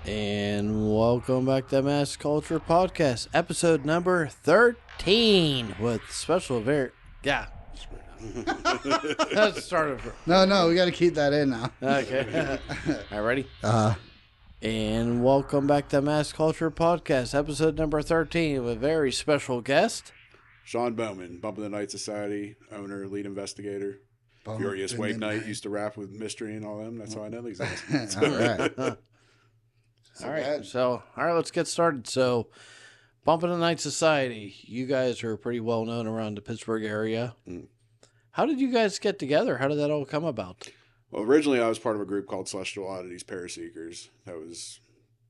And welcome back to Mass Culture Podcast, episode number 13 with special Yeah. Let's start over. No, we got to keep that in now. Okay. All right, ready? And welcome back to Mass Culture Podcast, episode number 13 with a very special guest. Sean Bowman, Bump of the Night Society, owner, lead investigator. Bump Furious in Wake the Night, night. used to rap with Mystery and all them. That's how I know these guys. All right. All right, let's get started. So, Bump of the Night Society, you guys are pretty well known around the Pittsburgh area. Mm. How did you guys get together? How did that all come about? Well, originally I was part of a group called Celestial Oddities Paraseekers. That was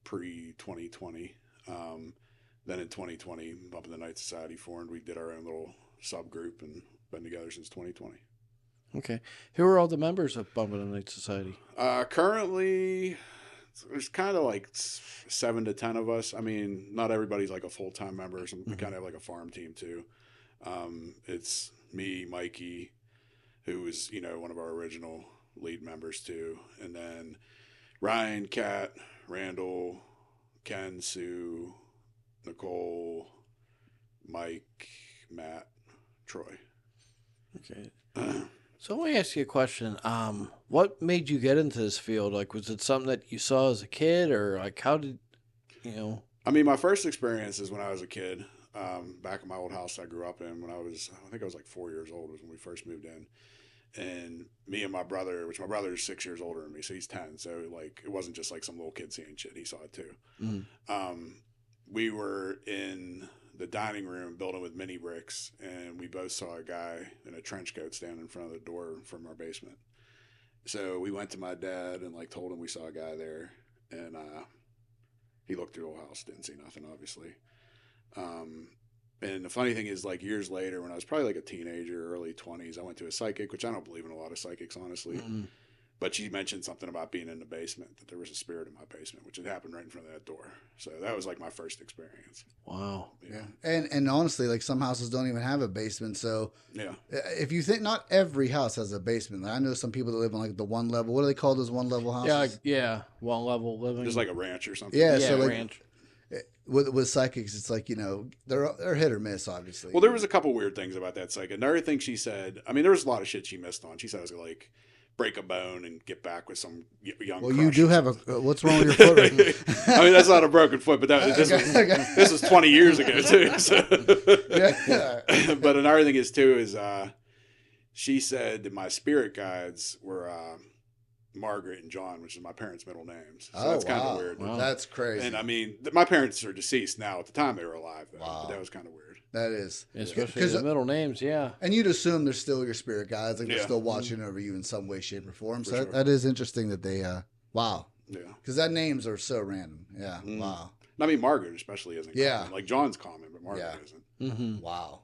pre-2020. Then in 2020, Bump of the Night Society formed. We did our own little subgroup and been together since 2020. Okay. Who are all the members of Bump of the Night Society? Currently, there's kind of like 7 to 10 of us. I mean, not everybody's like a full-time member. We kind of have like a farm team too. It's me, Mikey, who was, one of our original lead members too. And then Ryan, Kat, Randall, Ken, Sue, Nicole, Mike, Matt, Troy. Okay. So let me ask you a question. What made you get into this field? Like, was it something that you saw as a kid, or like, how did, I mean, my first experience is when I was a kid, back in my old house I grew up in when I think I was like 4 years old was when we first moved in. And me and my brother, which my brother is 6 years older than me, so he's 10. So like, it wasn't just like some little kid seeing shit. He saw it too. Mm-hmm. We were in the dining room building with mini bricks, and we both saw a guy in a trench coat standing in front of the door from our basement. So we went to my dad and like told him we saw a guy there, and he looked through the whole house, didn't see nothing, obviously. And the funny thing is, like, years later, when I was probably like a teenager, early 20s, I went to a psychic, which I don't believe in a lot of psychics, honestly. Mm-hmm. But she mentioned something about being in the basement, that there was a spirit in my basement, which had happened right in front of that door. So that was like my first experience. Wow. Yeah. And honestly, like, some houses don't even have a basement. So Yeah. if you think, not every house has a basement. Like, I know some people that live on like the one level. What do they call those one level houses? Yeah, one level living. Just like a ranch or something. Yeah, Yeah, so like ranch. with psychics, it's like, they're hit or miss, obviously. Well, there was a couple weird things about that psychic. Another thing she said, I mean, there was a lot of shit she missed on. She said I was going to, like, break a bone and get back with some young Well, crush you do or have something. what's wrong with your foot right now? I mean, that's not a broken foot, but this was 20 years ago, too. So. Yeah. But another thing is, too, is she said that my spirit guides were Margaret and John, which is my parents' middle names. So that's kind of weird. Wow. That's crazy. And I mean, my parents are deceased now. At the time, they were alive, though. Wow. But that was kind of weird. That is. Especially the middle names, yeah. And you'd assume they're still your spirit guides, like they're Yeah. still watching over you in some way, shape, or form. For So sure. that is interesting that they, wow. Yeah. Because that names are so random. Yeah. Mm. Wow. I mean, Margaret especially isn't Yeah. common. Like, John's common, but Margaret Yeah. isn't. Mm-hmm. Wow.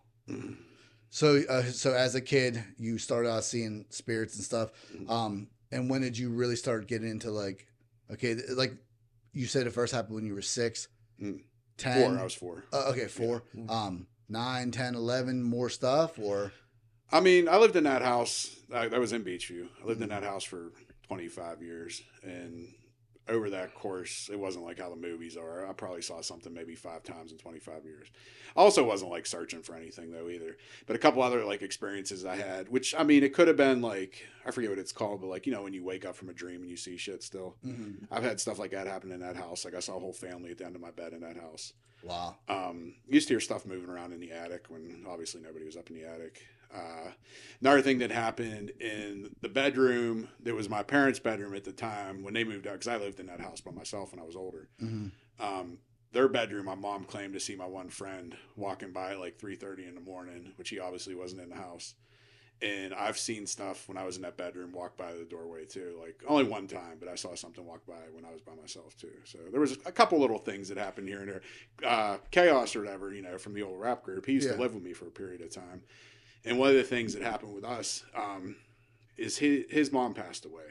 So as a kid, you started out seeing spirits and stuff. And when did you really start getting into like, okay, like you said, it first happened when you were 6, 10. 4. I was 4. Okay, 4. 9, 10, 11, more stuff, or? I mean, I lived in that house. That was in Beachview. I lived in that house for 25 years. And over that course, it wasn't like how the movies are. I probably saw something maybe 5 times in 25 years. I also wasn't like searching for anything though either. But a couple other like experiences I had, which I mean, it could have been like, I forget what it's called, but like, when you wake up from a dream and you see shit still. Mm-hmm. I've had stuff like that happen in that house. Like I saw a whole family at the end of my bed in that house. Wow. Used to hear stuff moving around in the attic when obviously nobody was up in the attic. Another thing that happened in the bedroom, that was my parents' bedroom at the time when they moved out, because I lived in that house by myself when I was older. Mm-hmm. Their bedroom, my mom claimed to see my one friend walking by at like 3:30 in the morning, which he obviously wasn't in the house. And I've seen stuff when I was in that bedroom walk by the doorway too. Like only one time, but I saw something walk by when I was by myself too. So there was a couple little things that happened here and there. Chaos or whatever, from the old rap group. He used to live with me for a period of time. And one of the things that happened with us is his mom passed away.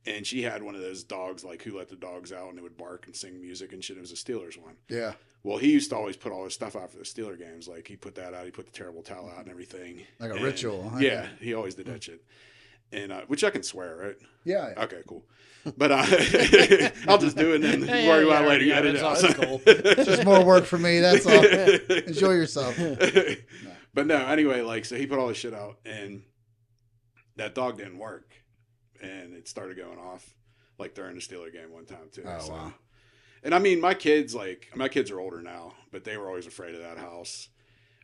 And she had one of those dogs, like Who Let the Dogs Out, and they would bark and sing music and shit. It was a Steelers one. Yeah. Well, he used to always put all his stuff out for the Steeler games. Like, he put that out. He put the Terrible Towel out and everything. Like a And, ritual. Huh? Yeah, he always did that shit. and which I can swear, right? Yeah. Okay, cool. But I'll just do it and then worry about it later. Yeah, Edit it out. that's cool. It's just more work for me. That's all. Enjoy yourself. But no, anyway, like, so he put all his shit out, and that dog didn't work, and it started going off like during the Steeler game one time too. Oh, wow. And I mean, my kids are older now, but they were always afraid of that house.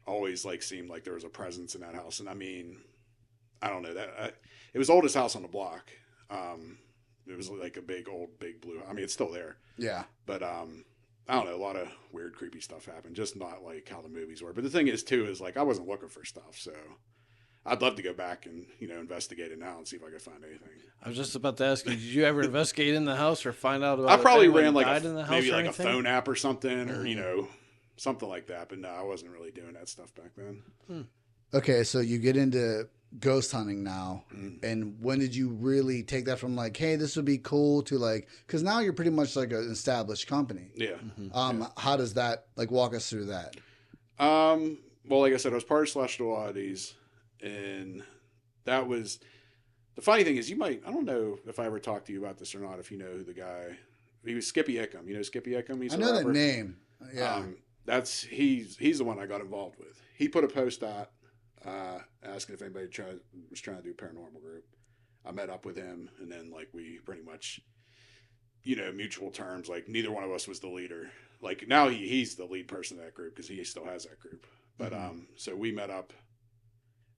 Always like seemed like there was a presence in that house, and I mean, I don't know it was the oldest house on the block. It was like a big blue. I mean, it's still there. Yeah. But I don't know. A lot of weird, creepy stuff happened. Just not like how the movies were. But the thing is, too, is like I wasn't looking for stuff, so I'd love to go back and investigate it now and see if I could find anything. I was just about to ask you, did you ever investigate in the house or find out about? I probably ran like maybe like a phone app or something, or something like that. But no, I wasn't really doing that stuff back then. Okay, so you get into ghost hunting now, and when did you really take that from like, hey, this would be cool, to like, because now you're pretty much like an established company. Yeah. How does that, like, walk us through that? Well, like I said, I was part of Celestial Oddities, and that was the funny thing is I don't know if I ever talked to you about this or not. If you know who the guy, he was Skippy Ickham. You know Skippy Ickham? He's I know that name. Yeah. He's the one I got involved with. He put a post out asking if anybody was trying to do a paranormal group. I met up with him, and then like we pretty much, mutual terms. Like neither one of us was the leader. Like now he's the lead person of that group because he still has that group. But so we met up,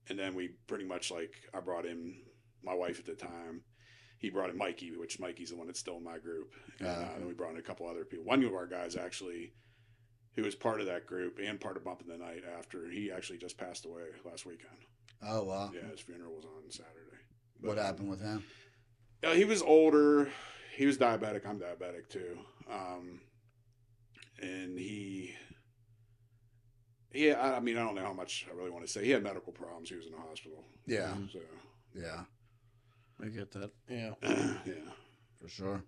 and then we pretty much like I brought in my wife at the time. He brought in Mikey, which Mikey's the one that's still in my group, and then we brought in a couple other people. One of our guys actually, who was part of that group and part of Bumping the Night after, he actually just passed away last weekend. Oh, wow. Yeah, his funeral was on Saturday. But, what happened with him? He was older. He was diabetic. I'm diabetic too. And I mean, I don't know how much I really want to say. He had medical problems. He was in the hospital. Yeah. So. Yeah. I get that. Yeah. Yeah. For sure.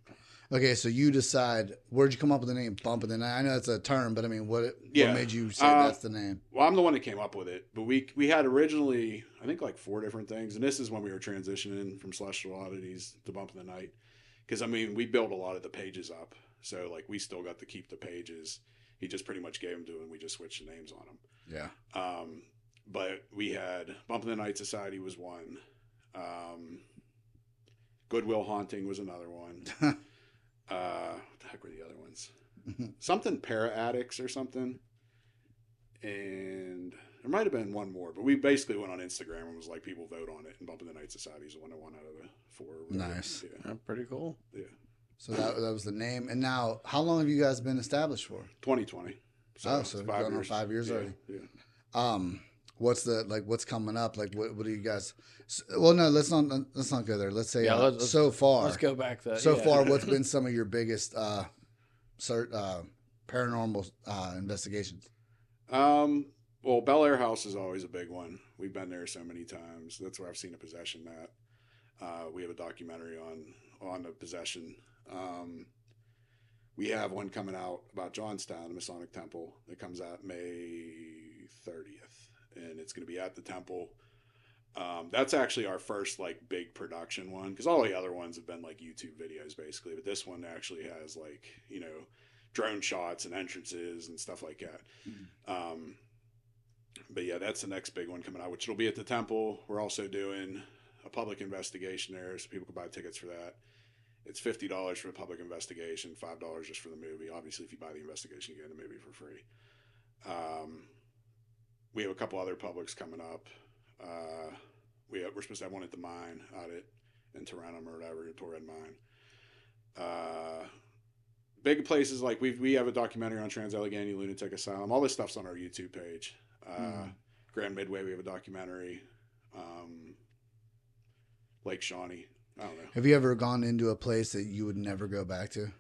Okay, so you decide, where'd you come up with the name Bumping the Night? I know it's a term, but I mean, what made you say that's the name? Well, I'm the one that came up with it, but we had originally, I think, like 4 different things, and this is when we were transitioning from Celestial Oddities to Bumping the Night, because I mean, we built a lot of the pages up, so like we still got to keep the pages. He just pretty much gave them to him. We just switched the names on them. Yeah. But we had Bumping the Night Society was one. Goodwill Haunting was another one. What the heck were the other ones? Something Para Addicts or something. And there might have been one more, but we basically went on Instagram and was like, people vote on it, and Bumping the Night Society is the one that won out of the 4. Nice. Yeah. Pretty cool. Yeah. So that was the name. And now, how long have you guys been established for? 2020. So 5 years. 5 years already. Yeah. What's coming up? Like, what do you guys? Well, no, let's not go there. Let's say so far. Let's go back to that. So far, what's been some of your biggest paranormal investigations? Well, Bel Air House is always a big one. We've been there so many times. That's where I've seen a possession at. We have a documentary on the possession. We have one coming out about Johnstown, the Masonic Temple, that comes out May 30th, and it's going to be at the temple. That's actually our first like big production one, because all the other ones have been like YouTube videos basically, but this one actually has like drone shots and entrances and stuff like that. Mm-hmm. But yeah, that's the next big one coming out, which will be at the temple. We're also doing a public investigation there, so people can buy tickets for that. It's $50 for a public investigation, $5 just for the movie. Obviously, if you buy the investigation, you get the movie for free. We have a couple other publics coming up. We're supposed to have one at the mine out in Tarentum or whatever, Torred Mine. Big places like we have a documentary on Trans-Allegheny Lunatic Asylum. All this stuff's on our YouTube page. Grand Midway, we have a documentary. Lake Shawnee. I don't know. Have you ever gone into a place that you would never go back to?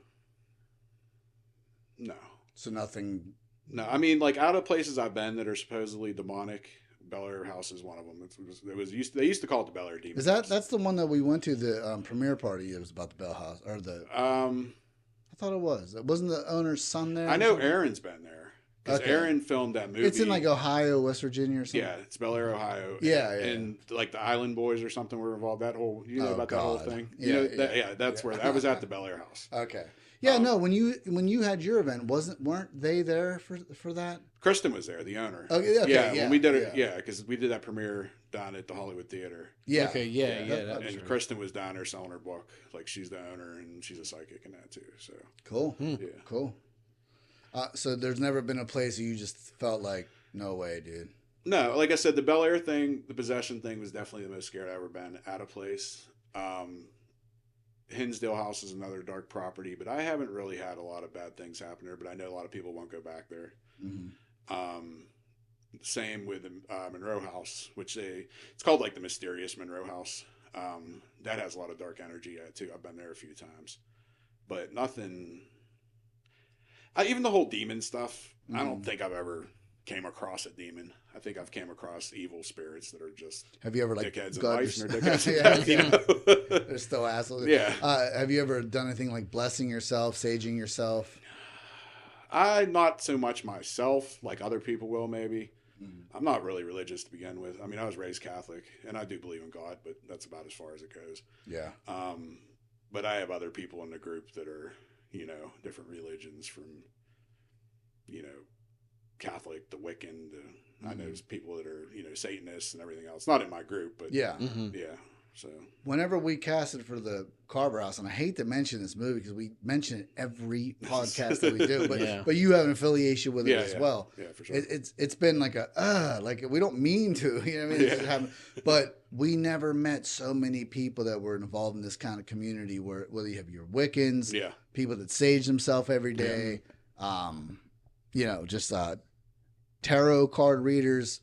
No. So nothing. No, I mean, like out of places I've been that are supposedly demonic, Bel Air House is one of them. They used to call it the Bel Air Demon. That's the one that we went to the premiere party? It was about the Bell House or the. I thought it was. It wasn't the owner's son there. I know Aaron's been there. Because Aaron filmed that movie. It's in like Ohio, West Virginia or something. Yeah, it's Bel Air, Ohio. Yeah, and like the Island Boys or something were involved. That whole, that whole thing. That's where I was at the Bel Air house. Okay. Yeah, no. When you had your event, weren't they there for that? Kristen was there, the owner. Okay, yeah. When we did it, because we did that premiere down at the Hollywood Theater. Yeah. Okay. Yeah. And right. Kristen was down there selling her book. Like she's the owner and she's a psychic in that too. So cool. Yeah. Cool. So there's never been a place you just felt like, no way, dude. No, like I said, the Bel Air thing, the possession thing was definitely the most scared I've ever been at a place. Hinsdale House is another dark property, but I haven't really had a lot of bad things happen there, but I know a lot of people won't go back there. Mm-hmm. Same with Monroe House, which it's called like the Mysterious Monroe House. That has a lot of dark energy too. I've been there a few times, but nothing. Even the whole demon stuff, I don't think I've ever came across a demon. I think I've came across evil spirits that are just have you ever like dickheads in life and they're dickheads in death, they're still assholes. Yeah. Have you ever done anything like blessing yourself, saging yourself? I not so much myself, like other people will maybe. I'm not really religious to begin with. I mean, I was raised Catholic and I do believe in God, but that's about as far as it goes. Yeah. But I have other people in the group that are, different religions from, Catholic, the Wiccan, I know people that are, Satanists and everything else. Not in my group, but yeah. So whenever we casted for the Carver House, and I hate to mention this movie because we mention it every podcast that we do, but you have an affiliation with it as well. Yeah, for sure. It's been like like we don't mean to, you know what I mean? It just happened. But we never met so many people that were involved in this kind of community whether you have your Wiccans, people that sage themselves every day, just tarot card readers,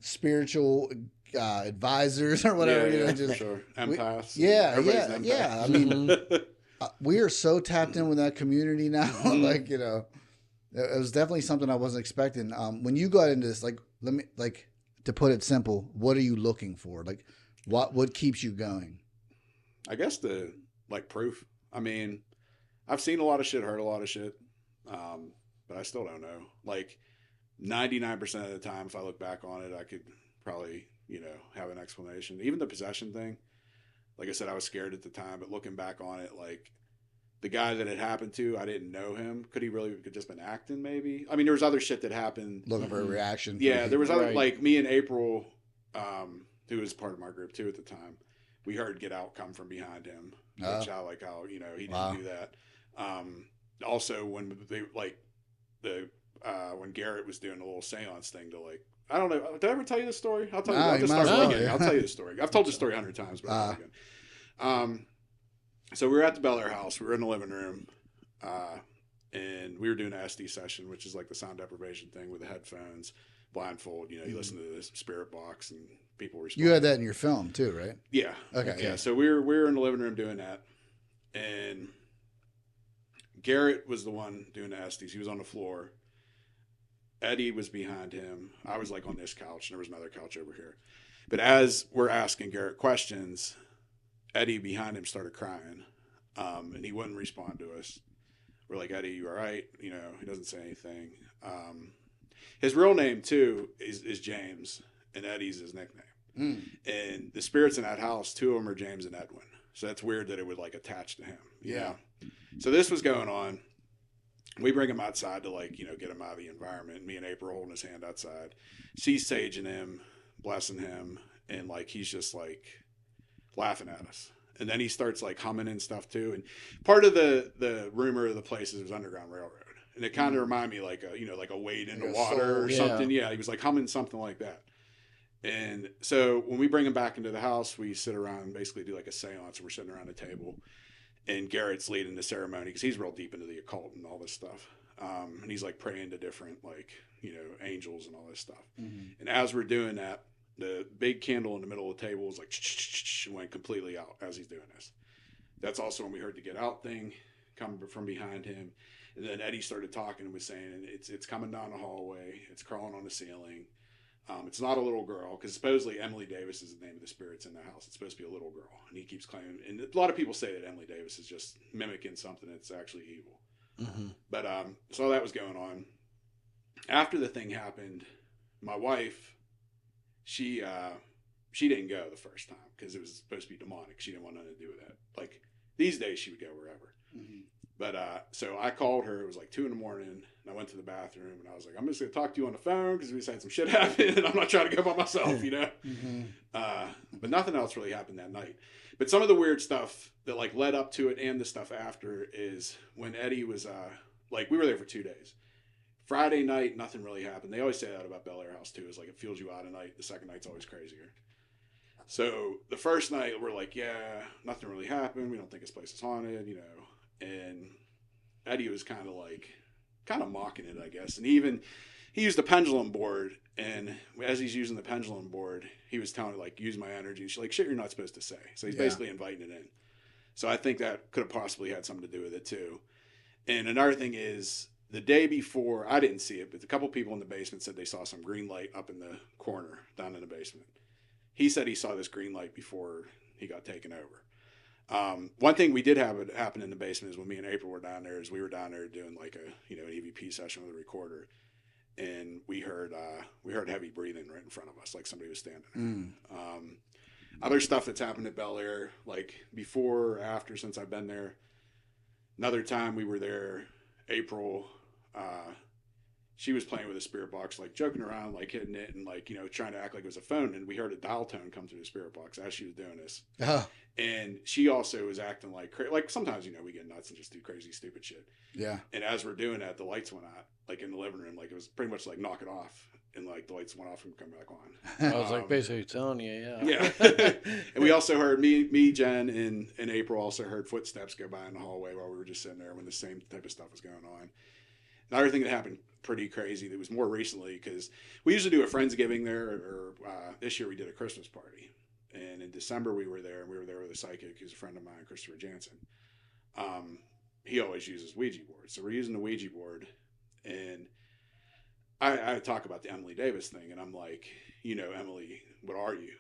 spiritual advisors or whatever. For sure. Empaths. Yeah. I mean, we are so tapped in with that community now. Like, it was definitely something I wasn't expecting. When you got into this, to put it simple, what are you looking for? Like, what keeps you going? I guess proof. I mean, I've seen a lot of shit, heard a lot of shit, but I still don't know. Like, 99% of the time, if I look back on it, I could probably, have an explanation. Even the possession thing, like I said, I was scared at the time, but looking back on it, like the guy that it happened to, I didn't know him. Could just been acting maybe? I mean, there was other shit that happened. Looking for a reaction. Yeah, there was other, like me and April, who was part of my group too at the time. We heard Get Out come from behind him, which I like how, he didn't do that. Also when when Garrett was doing a little seance thing to I don't know. Did I ever tell you this story? I'll tell you. I'll just start again. I'll tell you the story. I've told this story 100 times, but I'll again. So we were at the Bel Air house. We were in the living room, and we were doing an SD session, which is like the sound deprivation thing with the headphones, blindfold. You listen to this spirit box, and people respond. You had that in your film too, right? Yeah. Okay. Yeah. So we were in the living room doing that, and Garrett was the one doing the SDs. He was on the floor. Eddie was behind him. I was on this couch, and there was another couch over here. But as we're asking Garrett questions, Eddie behind him started crying, and he wouldn't respond to us. We're like, Eddie, you all right? He doesn't say anything. His real name, too, is James, and Eddie's his nickname. And the spirits in that house, 2 of them are James and Edwin. So that's weird that it would, attach to him. Yeah. So this was going on. We bring him outside to get him out of the environment. Me and April holding his hand outside. She's saging him, blessing him, and he's just laughing at us. And then he starts humming and stuff too. And part of the rumor of the place is it was Underground Railroad, and it kind of reminded me like a wade in the water or something. Yeah, he was humming something like that. And so when we bring him back into the house, we sit around and basically do a seance. We're sitting around a table. And Garrett's leading the ceremony because he's real deep into the occult and all this stuff. And he's praying to different angels and all this stuff. And as we're doing that, the big candle in the middle of the table was and went completely out as he's doing this. That's also when we heard the Get Out thing come from behind him. And then Eddie started talking and was saying, it's coming down the hallway. It's crawling on the ceiling. It's not a little girl, because supposedly Emily Davis is the name of the spirits in the house. It's supposed to be a little girl, and he keeps claiming. And a lot of people say that Emily Davis is just mimicking something that's actually evil. But so that was going on, after the thing happened, my wife, she didn't go the first time because it was supposed to be demonic. She didn't want nothing to do with that. Like these days, she would go wherever. Mm-hmm. But so I called her. It was like 2 a.m. and I went to the bathroom and I was like, I'm just gonna talk to you on the phone because we just had some shit happen and I'm not trying to go by myself, you know. Mm-hmm. But nothing else really happened that night. But some of the weird stuff that like led up to it and the stuff after is when Eddie was like, we were there for 2 days. Friday night, nothing really happened. They always say that about Bel Air House too. Is like it feels you out at night. The second night's always crazier. So the first night we're like, yeah, nothing really happened. We don't think this place is haunted, you know. And Eddie was kind of mocking it, I guess. And he used the pendulum board. And as he's using the pendulum board, he was telling her, like, use my energy. She's like, shit, you're not supposed to say. So he's basically inviting it in. So I think that could have possibly had something to do with it too. And another thing is the day before, I didn't see it, but a couple people in the basement said they saw some green light up in the corner down in the basement. He said he saw this green light before he got taken over. One thing we did have it happen in the basement is when me and April were down there, is we were down there doing like an EVP session with a recorder, and we heard heavy breathing right in front of us, like somebody was standing there. Other stuff that's happened at Bel Air, like before or after, since I've been there. Another time we were there, April, she was playing with a spirit box, like joking around, like hitting it and like, you know, trying to act like it was a phone. And we heard a dial tone come through the spirit box as she was doing this. Oh. And she also was acting like sometimes, you know, we get nuts and just do crazy, stupid shit. Yeah. And as we're doing that, the lights went out, like in the living room. Like it was pretty much like knock it off. And like the lights went off and come back on. I was like basically telling you, yeah. Yeah. And we also heard me, Jen, and April also heard footsteps go by in the hallway while we were just sitting there when the same type of stuff was going on. Another thing that happened pretty crazy that was more recently, because we usually do a Friendsgiving there, or this year we did a Christmas party. And in December we were there with a psychic who's a friend of mine, Christopher Jansen. He always uses Ouija boards. So we're using the Ouija board, and I talk about the Emily Davis thing, and I'm like, you know, Emily, what are you?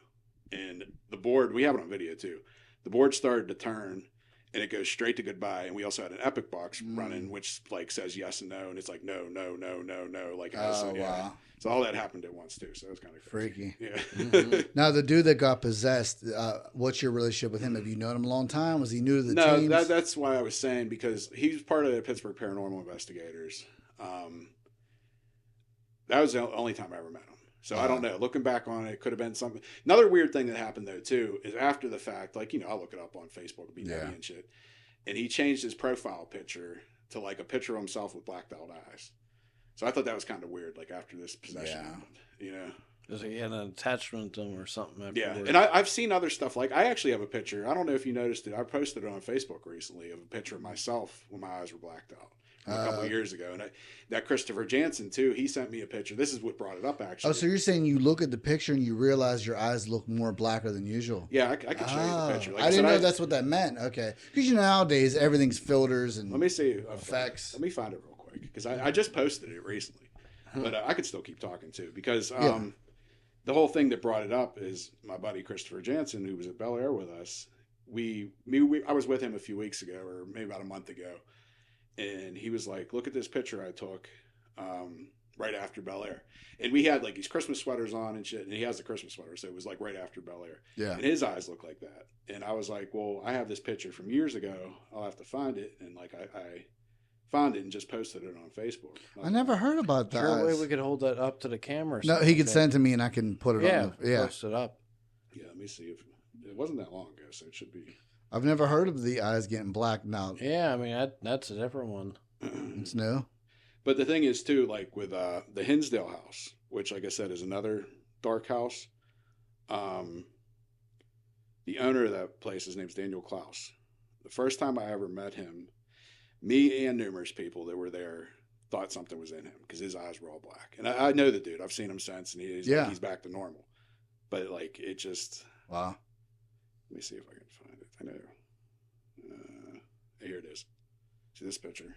And the board, we have it on video too. The board started to turn, and it goes straight to goodbye. And we also had an epic box running, which like says yes and no, and it's like no, like wow. So all that happened at once too. So it was kind of freaky. Yeah. Mm-hmm. Now the dude that got possessed, what's your relationship with him? Have you known him a long time? Was he new to the team? No, that's why I was saying, because he was part of the Pittsburgh Paranormal Investigators. That was the only time I ever met him. So I don't know. Looking back on it, it could have been something. Another weird thing that happened though too is after the fact, like, you know, I'll look it up on Facebook, BW and shit. And he changed his profile picture to like a picture of himself with blacked out eyes. So I thought that was kind of weird. Like after this possession happened, you know, because he had an attachment to him or something. Afterwards. Yeah, and I've seen other stuff. Like I actually have a picture. I don't know if you noticed it. I posted it on Facebook recently of a picture of myself when my eyes were blacked out. A couple of years ago, and that Christopher Jansen too, he sent me a picture. This is what brought it up, actually. Oh, so you're saying you look at the picture and you realize your eyes look more blacker than usual? Yeah, I can show you the picture. Like I didn't know that's what that meant. Okay, because you know nowadays everything's filters and let me see effects. Let me find it real quick because I just posted it recently, but I could still keep talking too because the whole thing that brought it up is my buddy Christopher Jansen, who was at Bel Air with us. I was with him a few weeks ago, or maybe about a month ago. And he was like, look at this picture I took right after Bel Air. And we had like these Christmas sweaters on and shit. And he has the Christmas sweater. So it was like right after Bel Air. Yeah. And his eyes look like that. And I was like, well, I have this picture from years ago. I'll have to find it. And like I found it and just posted it on Facebook. I never heard about that. Is there a way we could hold that up to the camera? No, he could send it to me and I can put it on. Post it up. Yeah, let me see if it wasn't that long ago. So it should be. I've never heard of the eyes getting black now. Yeah, I mean, that's a different one. It's new. But the thing is, too, like with the Hinsdale house, which, like I said, is another dark house, the owner of that place, his name's Daniel Klaus. The first time I ever met him, me and numerous people that were there thought something was in him because his eyes were all black. And I know the dude. I've seen him since, and he's back to normal. But, like, it just... Wow. Let me see if I can find it. I know. Here it is. See this picture?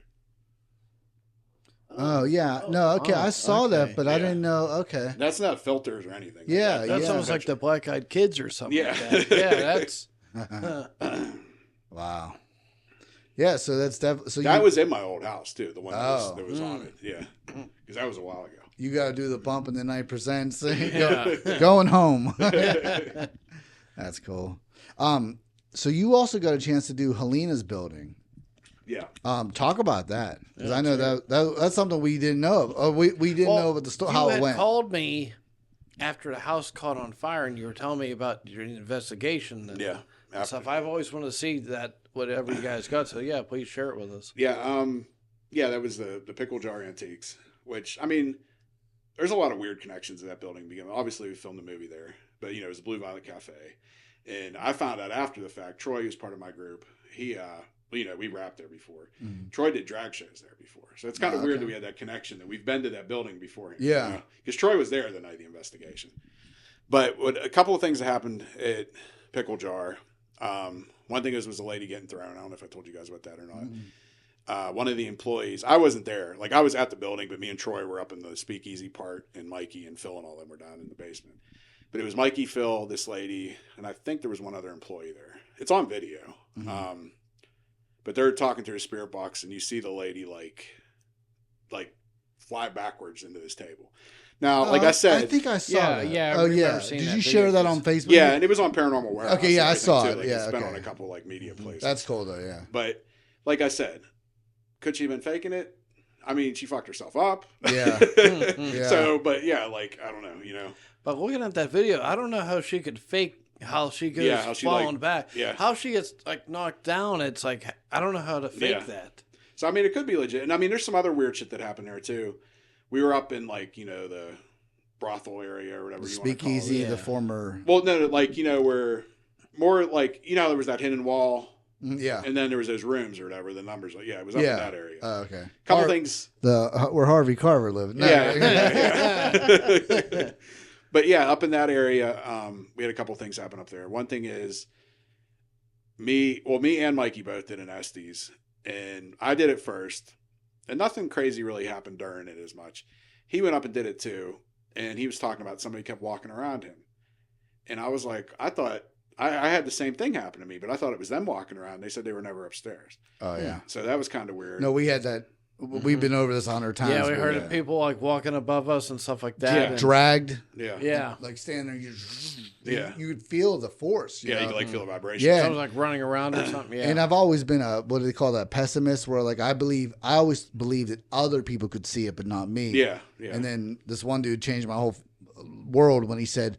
Oh, yeah. No, okay. I saw that, but I didn't know. Okay. That's not filters or anything. Yeah. That sounds like the Black Eyed Kids or something. Yeah. Like that. Yeah, that's... Wow. Yeah, so that's definitely so. That was in my old house too. The one that was on it. Yeah, because that was a while ago. You got to do the bump and the 9%. Going home. That's cool. So you also got a chance to do Helena's building. Yeah. Talk about that, because I know that's something we didn't know of. We didn't know about the story, how it went. You called me after the house caught on fire, and you were telling me about your investigation. And stuff. I've always wanted to see that, whatever you guys got. So yeah, please share it with us. Yeah. That was the Pickle Jar Antiques, which, I mean, there's a lot of weird connections to that building. Because obviously we filmed the movie there, but it was a Blue Violet Cafe, and I found out after the fact. Troy, who's part of my group, he we rapped there before. Mm-hmm. Troy did drag shows there before. So it's kind of weird that we had that connection, that we've been to that building before. Yeah. Because Troy was there the night of the investigation. But a couple of things that happened at Pickle Jar. One thing was a lady getting thrown. I don't know if I told you guys about that or not. Mm-hmm. One of the employees, I wasn't there. Like, I was at the building, but me and Troy were up in the speakeasy part, and Mikey and Phil and all them were down in the basement. But it was Mikey, Phil, this lady, and I think there was one other employee there. It's on video. Mm-hmm. But they're talking through a spirit box, and you see the lady like fly backwards into this table. Now, like I said, I think I saw that. Yeah. Oh, yeah. Did you share that on Facebook? Yeah, and it was on Paranormal Warehouse. Okay, yeah, I saw it. Like, it's been on a couple media places. That's cool though. Yeah. But like I said, could she have been faking it? I mean, she fucked herself up. Yeah. So, but yeah, like, I don't know, But looking at that video, I don't know how she could fake. How she goes falling back. Yeah. How she gets knocked down. It's like, I don't know how to fake that. So, I mean, it could be legit. And I mean, there's some other weird shit that happened there too. We were up in the brothel area or whatever you want to call it. Speakeasy, the former. Well, no, we're more there was that hidden wall. Yeah. And then there was those rooms or whatever, the numbers. It was up in that area. Oh, okay. Couple things. Where Harvey Carver lived. No. Yeah. But yeah, up in that area, we had a couple things happen up there. One thing is me and Mikey both did an Estes, and I did it first, and nothing crazy really happened during it as much. He went up and did it too, and he was talking about somebody kept walking around him. And I was like, I thought, I had the same thing happen to me, but I thought it was them walking around. They said they were never upstairs. Oh, yeah. So that was kind of weird. No, we had that. We've been over this 100 times. Yeah, we heard of people walking above us and stuff like that. Yeah. Dragged. Yeah. Like standing there, you would feel the force. You could feel the vibration. Yeah. Sounds like running around or something. Yeah. And I've always been what do they call that, pessimist, where I always believed that other people could see it, but not me. Yeah. And then this one dude changed my whole world when he said,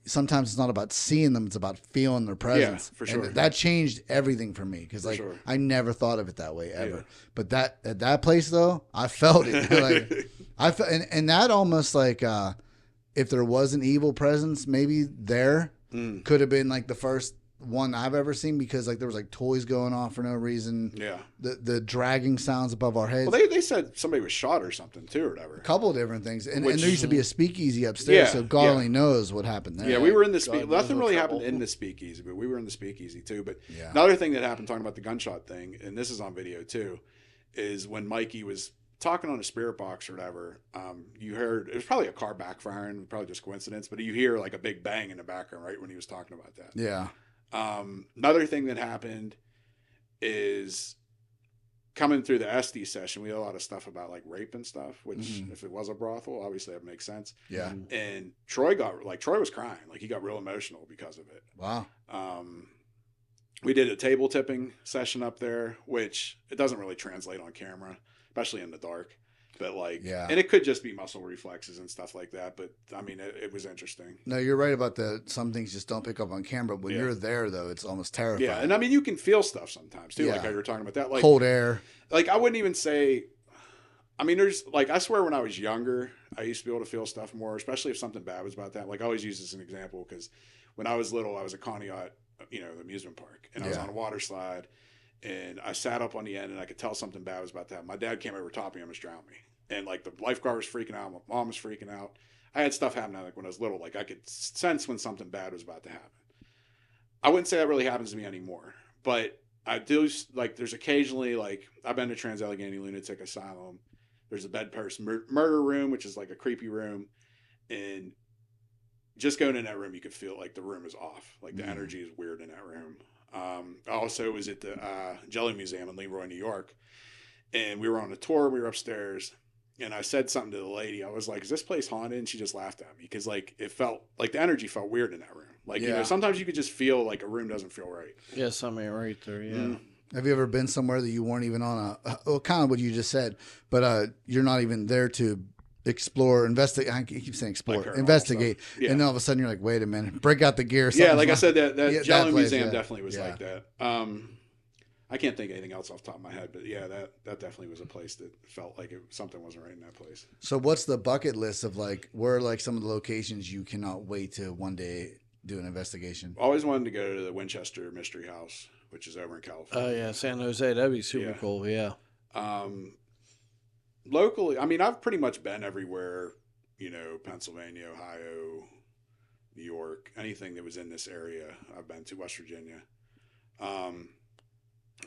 sometimes it's not about seeing them, it's about feeling their presence. Yeah, for sure. And that changed everything for me, because I never thought of it that way ever. Yeah. But at that place though, I felt it. I felt, and that almost if there was an evil presence, maybe there could have been the first one I've ever seen, because there was toys going off for no reason. Yeah. The dragging sounds above our heads. Well, they said somebody was shot or something too, or whatever. A couple of different things, and there used to be a speakeasy upstairs, so God only knows what happened there. Yeah, we were in the nothing really happened in the speakeasy, but we were in the speakeasy too. But another thing that happened, talking about the gunshot thing, and this is on video too, is when Mikey was talking on a spirit box or whatever. You heard, it was probably a car backfiring, probably just coincidence, but you hear a big bang in the background right when he was talking about that. Yeah. Another thing that happened is coming through the Estes session, we had a lot of stuff about rape and stuff, which if it was a brothel, obviously that makes sense. Yeah. And Troy was crying. He got real emotional because of it. Wow. We did a table tipping session up there, which it doesn't really translate on camera, especially in the dark. But and it could just be muscle reflexes and stuff like that. But I mean, it was interesting. No, you're right about some things just don't pick up on camera. When you're there, though, it's almost terrifying. Yeah, and I mean, you can feel stuff sometimes too. Like how you were talking about that, cold air. I wouldn't even say. I mean, there's I swear when I was younger, I used to be able to feel stuff more, especially if something bad was about that. I always use this as an example, because when I was little, I was at Conneaut, the amusement park, and I was on a water slide, and I sat up on the end, and I could tell something bad was about to happen. My dad came over top of me and almost drowned me. And the lifeguard was freaking out. My mom was freaking out. I had stuff happening when I was little. I could sense when something bad was about to happen. I wouldn't say that really happens to me anymore. But I do, there's occasionally, I've been to Trans-Allegheny Lunatic Asylum. There's a bedpost murder room, which is a creepy room. And just going in that room, you could feel the room is off. The energy is weird in that room. I also was at the Jelly Museum in Leroy, New York, and we were on a tour. We were upstairs, and I said something to the lady. I was like, "Is this place haunted?" And she just laughed at me because like it felt like the energy felt weird in that room. Like you know, sometimes you could just feel like a room doesn't feel right. Yeah, something ain't right there. Yeah. Have you ever been somewhere that you weren't even on well, kind of what you just said, but you're not even there to explore, investigate? I keep saying explore, like investigate, and then all of a sudden you're like, wait a minute, break out the gear. Yeah, like I said, that Jelly place, Museum definitely was like that. I can't think of anything else off the top of my head, but yeah, that definitely was a place that felt like something wasn't right in that place. So what's the bucket list of like, where are like some of the locations you cannot wait to one day do an investigation? Always wanted to go to the Winchester Mystery House, which is over in California. Oh yeah, San Jose, that'd be super cool. Yeah. Locally, I mean, I've pretty much been everywhere, you know, Pennsylvania, Ohio, New York, anything that was in this area. I've been to West Virginia.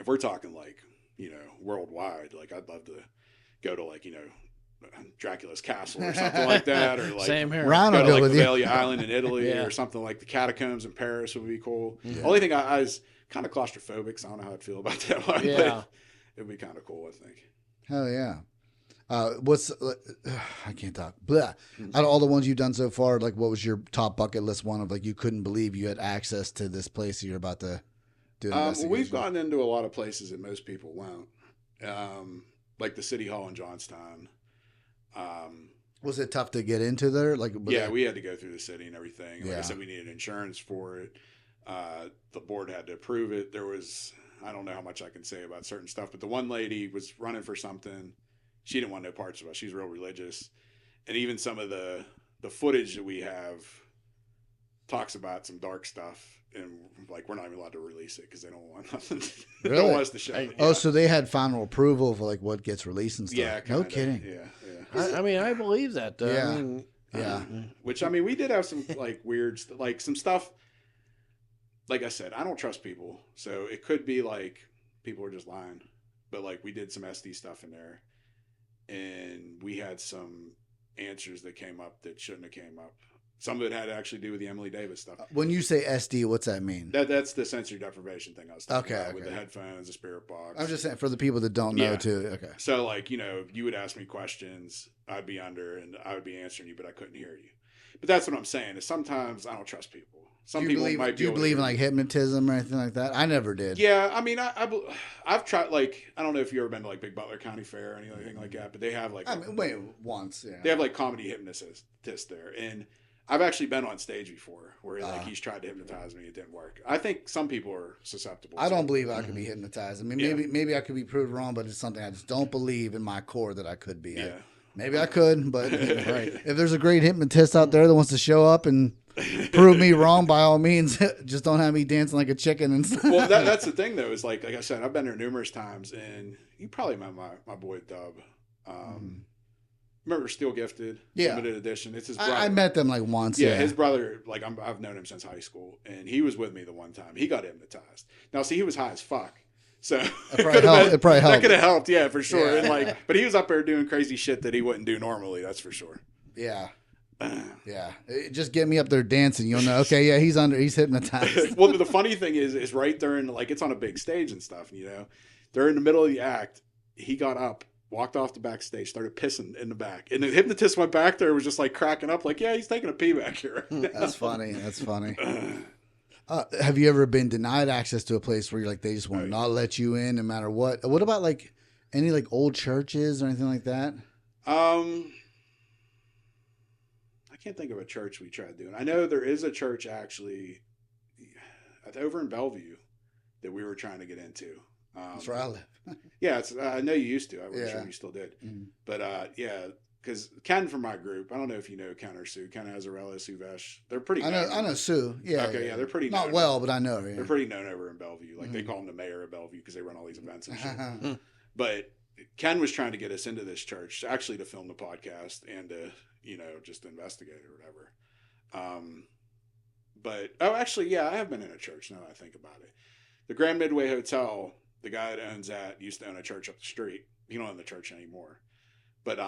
If we're talking like, you know, worldwide, like I'd love to go to like, you know, Dracula's castle or something like that, or like same here. Ron, go to like with Vivalia Island in Italy Yeah. or something like the catacombs in Paris would be cool. Yeah. Only thing I was kind of claustrophobic, so I don't know how I'd feel about that one. Yeah. But it'd be kind of cool, I think. Hell yeah. I can't talk. Blah. Out of all the ones you've done so far, like what was your top bucket list one of like you couldn't believe you had access to this place that you're about to do an investigation? We've gone into a lot of places that most people won't. Like the City Hall in Johnstown. Was it tough to get into there? Like, yeah, we had to go through the city and everything. Like I said, we needed insurance for it. The board had to approve it. There was, I don't know how much I can say about certain stuff, but the one lady was running for something. She didn't want no parts of us. She's real religious. And even some of the footage that we have talks about some dark stuff. And like, we're not even allowed to release it because they don't want nothing. They don't want us to show it. Oh, so they had final approval for like what gets released and stuff. Yeah, no kidding. Yeah. I mean, I believe that. Though. Yeah. I mean, Which I mean, we did have some like weird, like some stuff. Like I said, I don't trust people, so it could be like people are just lying. But like, we did some SD stuff in there, and we had some answers that came up that shouldn't have came up. Some of it had to actually do with the Emily Davis stuff. When you say SD, what's that mean? That's the sensory deprivation thing I was talking about with okay. the headphones, the spirit box. I'm just saying for the people that don't know too. Okay. So like, you know, you would ask me questions, I'd be under and I would be answering you, but I couldn't hear you. But that's what I'm saying is sometimes I don't trust people. Some people might be. Do you believe in like hypnotism or anything like that? I never did. Yeah, I mean, I've tried. Like, I don't know if you've ever been to like Big Butler County Fair or anything like that, but they have like. Once. Yeah. They have like comedy hypnotists there, and I've actually been on stage before where like he's tried to hypnotize me, it didn't work. I think some people are susceptible. I don't believe I could be hypnotized. I mean, maybe I could be proved wrong, but it's something I just don't believe in my core that I could be. Yeah. Maybe I could, but if there's a great hypnotist out there that wants to show up and prove me wrong, by all means, just don't have me dancing like a chicken and stuff. Well, that's the thing though, is like I said, I've been there numerous times, and you probably met my boy Dub. Remember Still Gifted? Limited edition. It's his brother. I met them like once. Yeah, his brother, like I've known him since high school, and he was with me the one time. He got hypnotized. Now, see, he was high as fuck. So it probably helped. That could have helped, yeah, for sure. Yeah. And but he was up there doing crazy shit that he wouldn't do normally. That's for sure. Yeah, yeah. Just get me up there dancing. You'll know. Okay, yeah, he's hypnotized. Well, the funny thing is right during it's on a big stage and stuff. You know, during the middle of the act, he got up, walked off the backstage, started pissing in the back, and the hypnotist went back there, was just like cracking up, like, yeah, he's taking a pee back here. That's funny. That's funny. Have you ever been denied access to a place where you're like they just will not let you in no matter what? What about like any like old churches or anything like that? I can't think of a church we tried doing. I know there is a church actually over in Bellevue that we were trying to get into. That's where I live. Yeah, I know you used to. I wasn't sure you still did. Mm-hmm. But yeah, because Ken from my group, I don't know if you know Ken or Sue. Ken Azarella, Sue Vesh. They're pretty. I know Sue. Yeah. Okay, yeah, they're pretty. Not known well, but I know her. Yeah. They're pretty known over in Bellevue. Like they call him the mayor of Bellevue because they run all these events and shit. But Ken was trying to get us into this church, actually to film the podcast and to, just investigate it or whatever. But actually, yeah, I have been in a church now that I think about it. The Grand Midway Hotel, the guy that owns that used to own a church up the street. He don't own the church anymore. But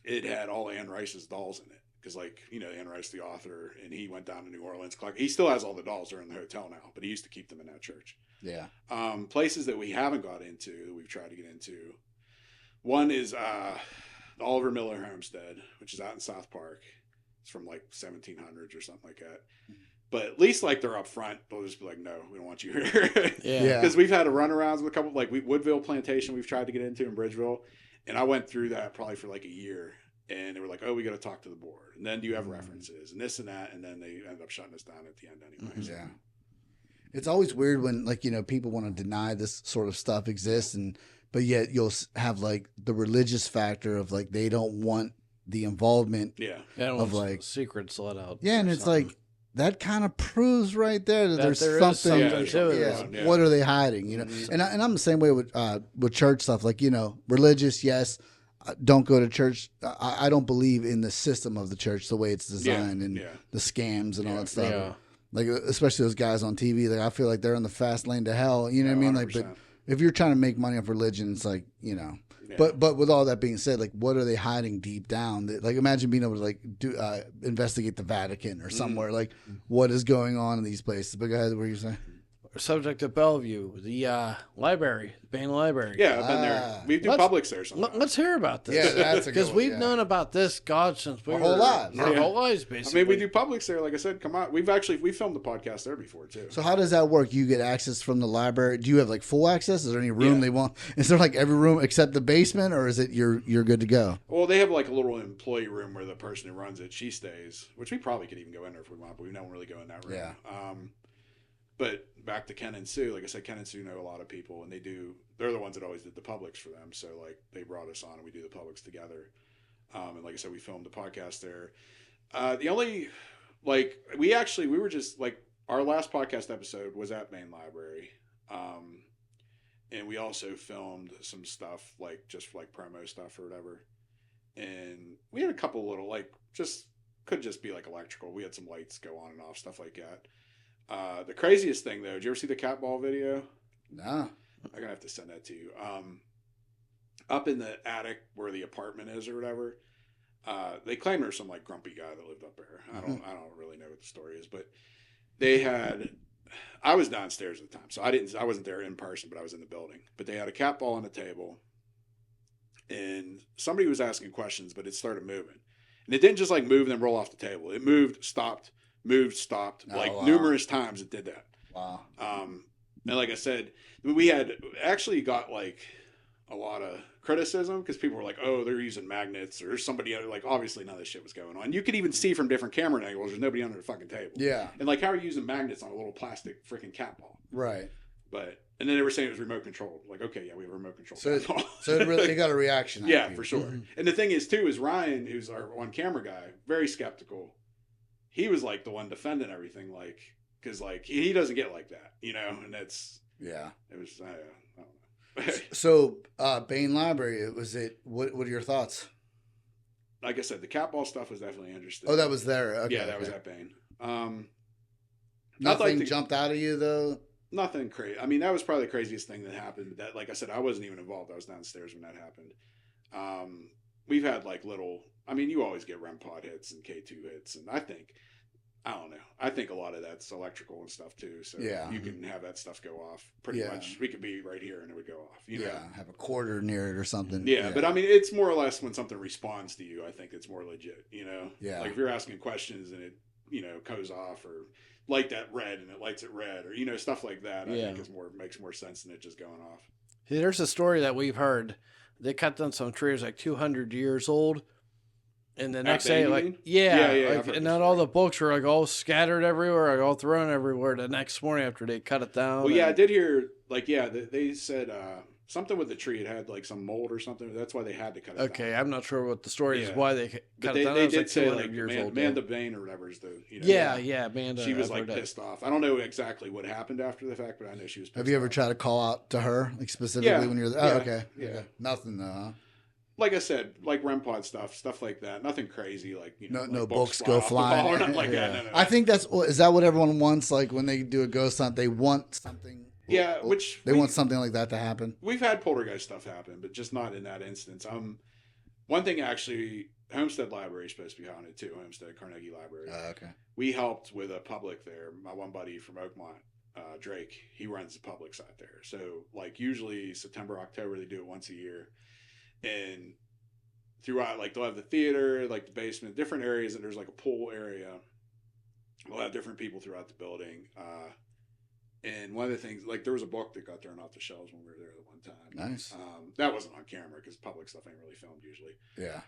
it had all Anne Rice's dolls in it because like Anne Rice, the author, and he went down to New Orleans. He still has all the dolls. They're in the hotel now, but he used to keep them in that church. Yeah. Places that we haven't got into, that we've tried to get into. One is the Oliver Miller Homestead, which is out in South Park. It's from like 1700s or something like that. But at least like they're up front, they'll just be like, no, we don't want you here. Yeah. Because we've had a runarounds with a couple, like Woodville Plantation we've tried to get into in Bridgeville. And I went through that probably for like a year. And they were like, oh, we got to talk to the board. And then do you have references? And this and that. And then they end up shutting us down at the end anyway. So. Yeah. It's always weird when like, people want to deny this sort of stuff exists. But yet you'll have like the religious factor of like, they don't want the involvement of like secrets let out. Yeah. And it's like, that kind of proves right there that there's something to it. Yeah. What are they hiding? And I'm the same way with church stuff. Like, religious, yes. Don't go to church. I don't believe in the system of the church, the way it's designed, and the scams and all that stuff. Yeah. Like, especially those guys on TV. Like, I feel like they're in the fast lane to hell. You know what I mean? Like, but if you're trying to make money off religion, it's like, But with all that being said, like, what are they hiding deep down? Like, imagine being able to like do investigate the Vatican or somewhere. Like, what is going on in these places? But go ahead, what were you saying? Subject of Bellevue, the library, the Bain Library. Yeah, I've been there. We do Publix there sometimes. Let's hear about this. Yeah, that's a good because we've known about this, God, since our whole lives. Our whole lives, basically. I mean, we do Publix there. Like I said, come on. We filmed the podcast there before too. So how does that work? You get access from the library. Do you have like full access? Is there any room they want? Is there like every room except the basement, or is it you're good to go? Well, they have like a little employee room where the person who runs it, she stays, which we probably could even go in there if we want, but we don't really go in that room. Yeah. But back to Ken and Sue, like I said, Ken and Sue know a lot of people, and they're the ones that always did the Publix for them. So like they brought us on, and we do the Publix together. And like I said, we filmed the podcast there. The only like we were just like our last podcast episode was at Bain Library, and we also filmed some stuff like just like promo stuff or whatever. And we had a couple little like could just be like electrical. We had some lights go on and off, stuff like that. The craziest thing though, did you ever see the cat ball video? Nah. I'm gonna have to send that to you. Up in the attic where the apartment is or whatever, they claim there's some like grumpy guy that lived up there. I don't really know what the story is, but I was downstairs at the time, so I wasn't there in person, but I was in the building. But they had a cat ball on the table, and somebody was asking questions, but it started moving, and it didn't just like move and then roll off the table. It moved, stopped. Numerous times it did that. Wow. And like I said, we had actually got like a lot of criticism because people were like, oh, they're using magnets or somebody like obviously none of this shit was going on. You could even see from different camera angles there's nobody under the fucking table. Yeah. And like how are you using magnets on a little plastic freaking cat ball? Right. And then they were saying it was remote controlled. Like, okay, yeah, we have a remote control. So it got a reaction. Yeah, for sure. Mm-hmm. And the thing is too is Ryan, who's our on camera guy, very skeptical. He was like the one defending everything, like, because like he doesn't get like that, and that's it was I don't know. So Bain Library, what are your thoughts? Like I said, the cat ball stuff was definitely interesting. Oh, that was there. Okay, yeah, that was at Bain. Nothing jumped out at you though. Nothing crazy. I mean, that was probably the craziest thing that happened. That, like I said, I wasn't even involved. I was downstairs when that happened. We've had like little. I mean, you always get REM pod hits and K2 hits, and I don't know. I think a lot of that's electrical and stuff too. So you can have that stuff go off pretty much. We could be right here and it would go off. You know? Have a quarter near it or something. Yeah, but I mean, it's more or less when something responds to you. I think it's more legit. Yeah. Like if you're asking questions and it goes off or light that red and it lights it red or stuff like that. I think makes more sense than it just going off. See, there's a story that we've heard. They cut down some trees like 200 years old. And the next day, like, and then all the books were like all scattered everywhere, like all thrown everywhere. The next morning after they cut it down. Well, I did hear, like, they said something with the tree. It had like some mold or something. That's why they had to cut it down. Okay, I'm not sure what the story is. Why they cut it down. They did say like Amanda Bain or whatever is the. Amanda. She was like pissed off. I don't know exactly what happened after the fact, but I know she was. Pissed Have you ever off. tried to call out to her, like specifically when you're there? Oh, okay. Yeah. Okay. Nothing though. Huh? Like I said, like REM pod stuff like that. Nothing crazy, like no like books go flying or nothing like that. No. I think is that what everyone wants? Like when they do a ghost hunt, they want something. Yeah, they want something like that to happen. We've had poltergeist stuff happen, but just not in that instance. One thing actually, Homestead Library is supposed to be haunted too. Homestead Carnegie Library. Okay. We helped with a public there. My one buddy from Oakmont, Drake, he runs the public side there. So like usually September, October, they do it once a year. And throughout, like they'll have the theater, like the basement, different areas, and there's like a pool area. We'll have different people throughout the building. And one of the things, like there was a book that got thrown off the shelves when we were there the one time. Nice. That wasn't on camera because public stuff ain't really filmed usually. Yeah.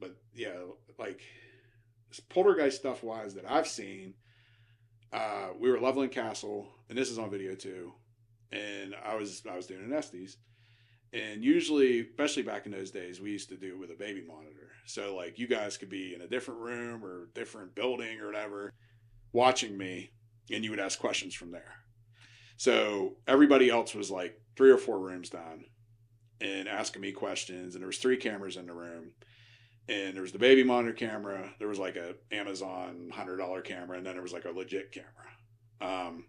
But yeah, like poltergeist stuff wise that I've seen, we were at Loveland Castle, and this is on video too. And I was doing an Estes, and usually, especially back in those days, we used to do it with a baby monitor. So like you guys could be in a different room or different building or whatever, watching me, and you would ask questions from there. So everybody else was like 3 or 4 rooms down and asking me questions. And there was 3 cameras in the room, and there was the baby monitor camera. There was like a Amazon $100 camera. And then there was like a legit camera.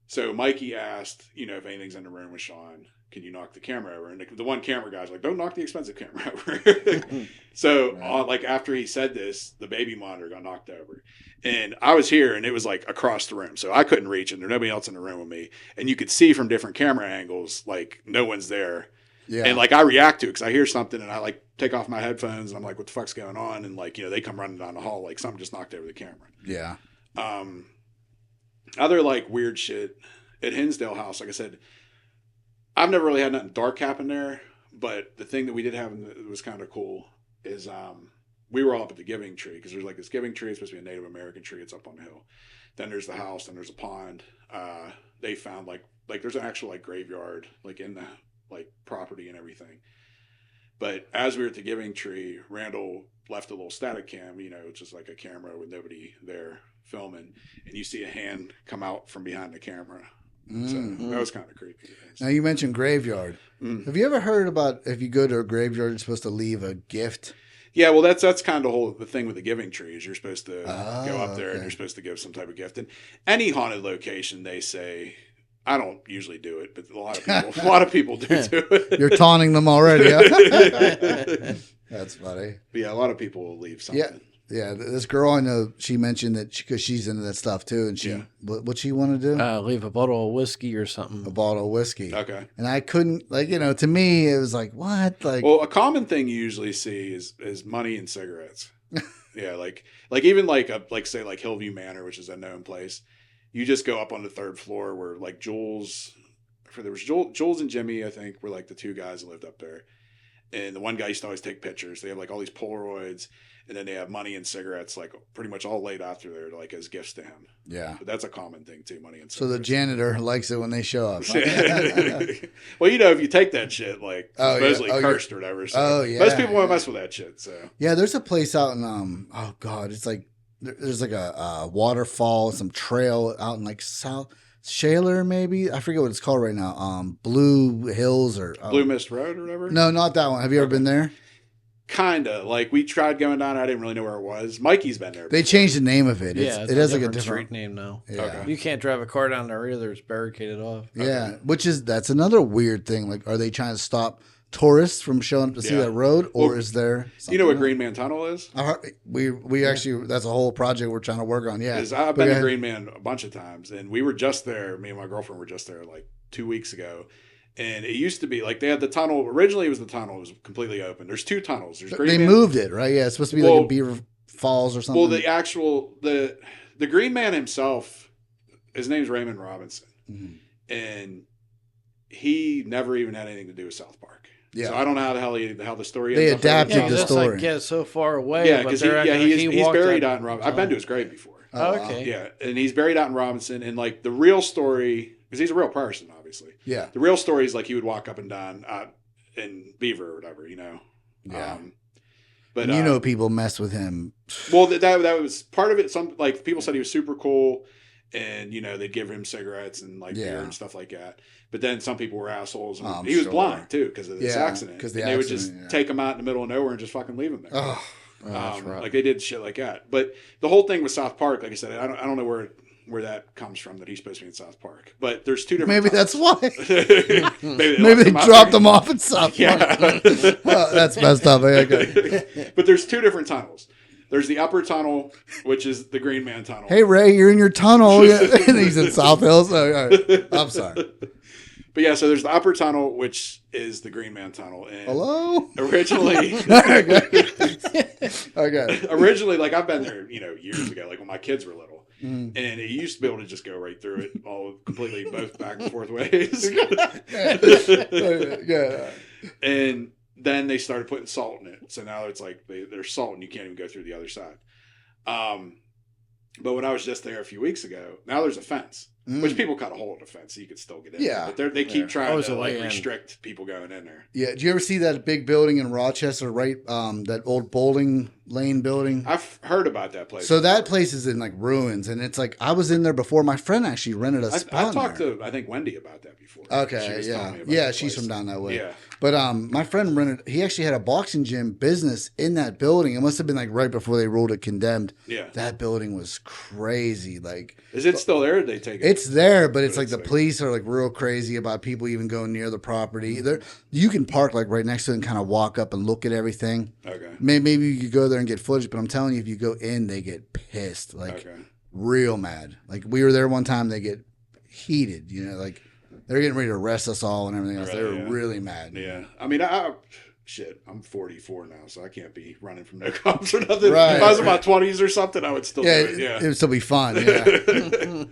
So Mikey asked, if anything's in the room with Sean, can you knock the camera over? And the one camera guy's like, don't knock the expensive camera over. So like after he said this, the baby monitor got knocked over. And I was here, and it was like across the room. So I couldn't reach, and there's nobody else in the room with me. And you could see from different camera angles, like no one's there. Yeah. And like I react to it because I hear something, and I like take off my headphones, and I'm like, what the fuck's going on? And like, they come running down the hall, like something just knocked over the camera. Yeah. Other like weird shit at Hinsdale House, like I said, I've never really had nothing dark happen there, but the thing that we did have that was kind of cool is we were all up at the Giving Tree, because there's like this Giving Tree. It's supposed to be a Native American tree. It's up on the hill. Then there's the house. Then there's a pond. They found like there's an actual like graveyard like in the like property and everything. But as we were at the Giving Tree, Randall left a little static cam, it's just like a camera with nobody there filming, and you see a hand come out from behind the camera. Mm-hmm. So that was kind of creepy. Now you mentioned graveyard. Mm. Have you ever heard about if you go to a graveyard, you're supposed to leave a gift? Yeah, well, that's kind of the thing with the Giving Tree is you're supposed to go up there and you're supposed to give some type of gift. And any haunted location, they say, I don't usually do it, but a lot of people do it. You're taunting them already. Huh? That's funny. But yeah, a lot of people will leave something. Yeah, this girl I know, she mentioned that because she's into that stuff too, and what she want to do? Leave a bottle of whiskey or something. A bottle of whiskey. Okay. And I couldn't, to me, it was like, what? Well, a common thing you usually see is money and cigarettes. Yeah, like even say Hillview Manor, which is a known place. You just go up on the 3rd floor where like Jules and Jimmy, I think, were like the 2 guys that lived up there. And the one guy used to always take pictures. They have like all these Polaroids, and then they have money and cigarettes, like pretty much all laid out through there, like as gifts to him. Yeah, but that's a common thing too, money and cigarettes. So the janitor likes it when they show up. Well, if you take that shit, like supposedly cursed or whatever. So most people won't mess with that shit. So there's a place out in it's like there's like a waterfall, some trail out in like South Shaler, maybe. I forget what it's called right now. Blue Hills or Blue Mist Road or whatever. No, not that one. Have you ever been there? Kinda. Like we tried going down. I didn't really know where it was. Mikey's been there. They changed the name of it. It has like a different street name now. Yeah. Okay. You can't drive a car down there either. It's barricaded off. Yeah, that's another weird thing. Like, are they trying to stop tourists from showing up to see that road, or is there? You know what Green Man Tunnel is? We actually, that's a whole project we're trying to work on. Yeah, I've been to Green Man a bunch of times, and we were just there. Me and my girlfriend were just there like 2 weeks ago. And it used to be like they had the tunnel. Originally, it was the tunnel. It was completely open. There's 2 tunnels. They moved it, right? Yeah, it's supposed to be like a Beaver Falls or something. Well, the Green Man himself, his name's Raymond Robinson, and he never even had anything to do with South Park. Yeah, so I don't know how the story. They adapted the story. Like so far away. Yeah, because he's buried out in Robinson. I've been to his grave before. Oh, okay. Yeah, and he's buried out in Robinson, and like the real story. Because he's a real person, obviously. Yeah. The real story is like he would walk up and down in Beaver or whatever, Yeah. But people mess with him. Well, that was part of it. Some like people said he was super cool, and they'd give him cigarettes and like beer and stuff like that. But then some people were assholes. And he was blind too because of this accident. Because they would just take him out in the middle of nowhere and just fucking leave him there. Oh, that's right. Like they did shit like that. But the whole thing with South Park, like I said, I don't know where where that comes from, that he's supposed to be in South Park. But there's two different Maybe tunnels. that's why. Maybe they dropped him off in South Park. Yeah. Oh, that's messed up. Okay. But there's two different tunnels. There's the upper tunnel, which is the Green Man tunnel. Hey, Ray, you're in your tunnel. And he's in South Hills. I'm sorry. But yeah, so there's the upper tunnel, which is the Green Man tunnel. And hello? Originally, okay. Originally, like I've been there, years ago, like when my kids were little. And it used to be able to just go right through it all completely both back and forth ways. Yeah. And then they started putting salt in it. So now it's like there's salt and you can't even go through the other side. But when I was just there a few weeks ago, now there's a fence. Which people cut a hole in the fence so you could still get in. Yeah. But they keep trying to restrict people going in there. Yeah. Did you ever see that big building in Rochester, right? That old bowling lane building? I've heard about that place. So that place is in like ruins. And it's like, I was in there before. My friend actually rented a spot. I talked to, I think, Wendy about that before. Okay. Yeah. She's from down that way. Yeah. But my friend he actually had a boxing gym business in that building. It must have been like right before they ruled it condemned. Yeah. That building was crazy. Like, is it still there? Or did they take it? It's there, but it's like the police are like real crazy about people even going near the property. You can park like right next to it and kind of walk up and look at everything. Okay. Maybe you could go there and get footage, but I'm telling you, if you go in, they get pissed, like real mad. Like we were there one time, they get heated. Like they're getting ready to arrest us all and everything else. They were really mad. Yeah. I mean, I'm 44 now, so I can't be running from no cops or nothing. Right. If I was in my 20s or something, I would still do it. Yeah. It would still be fun. Yeah.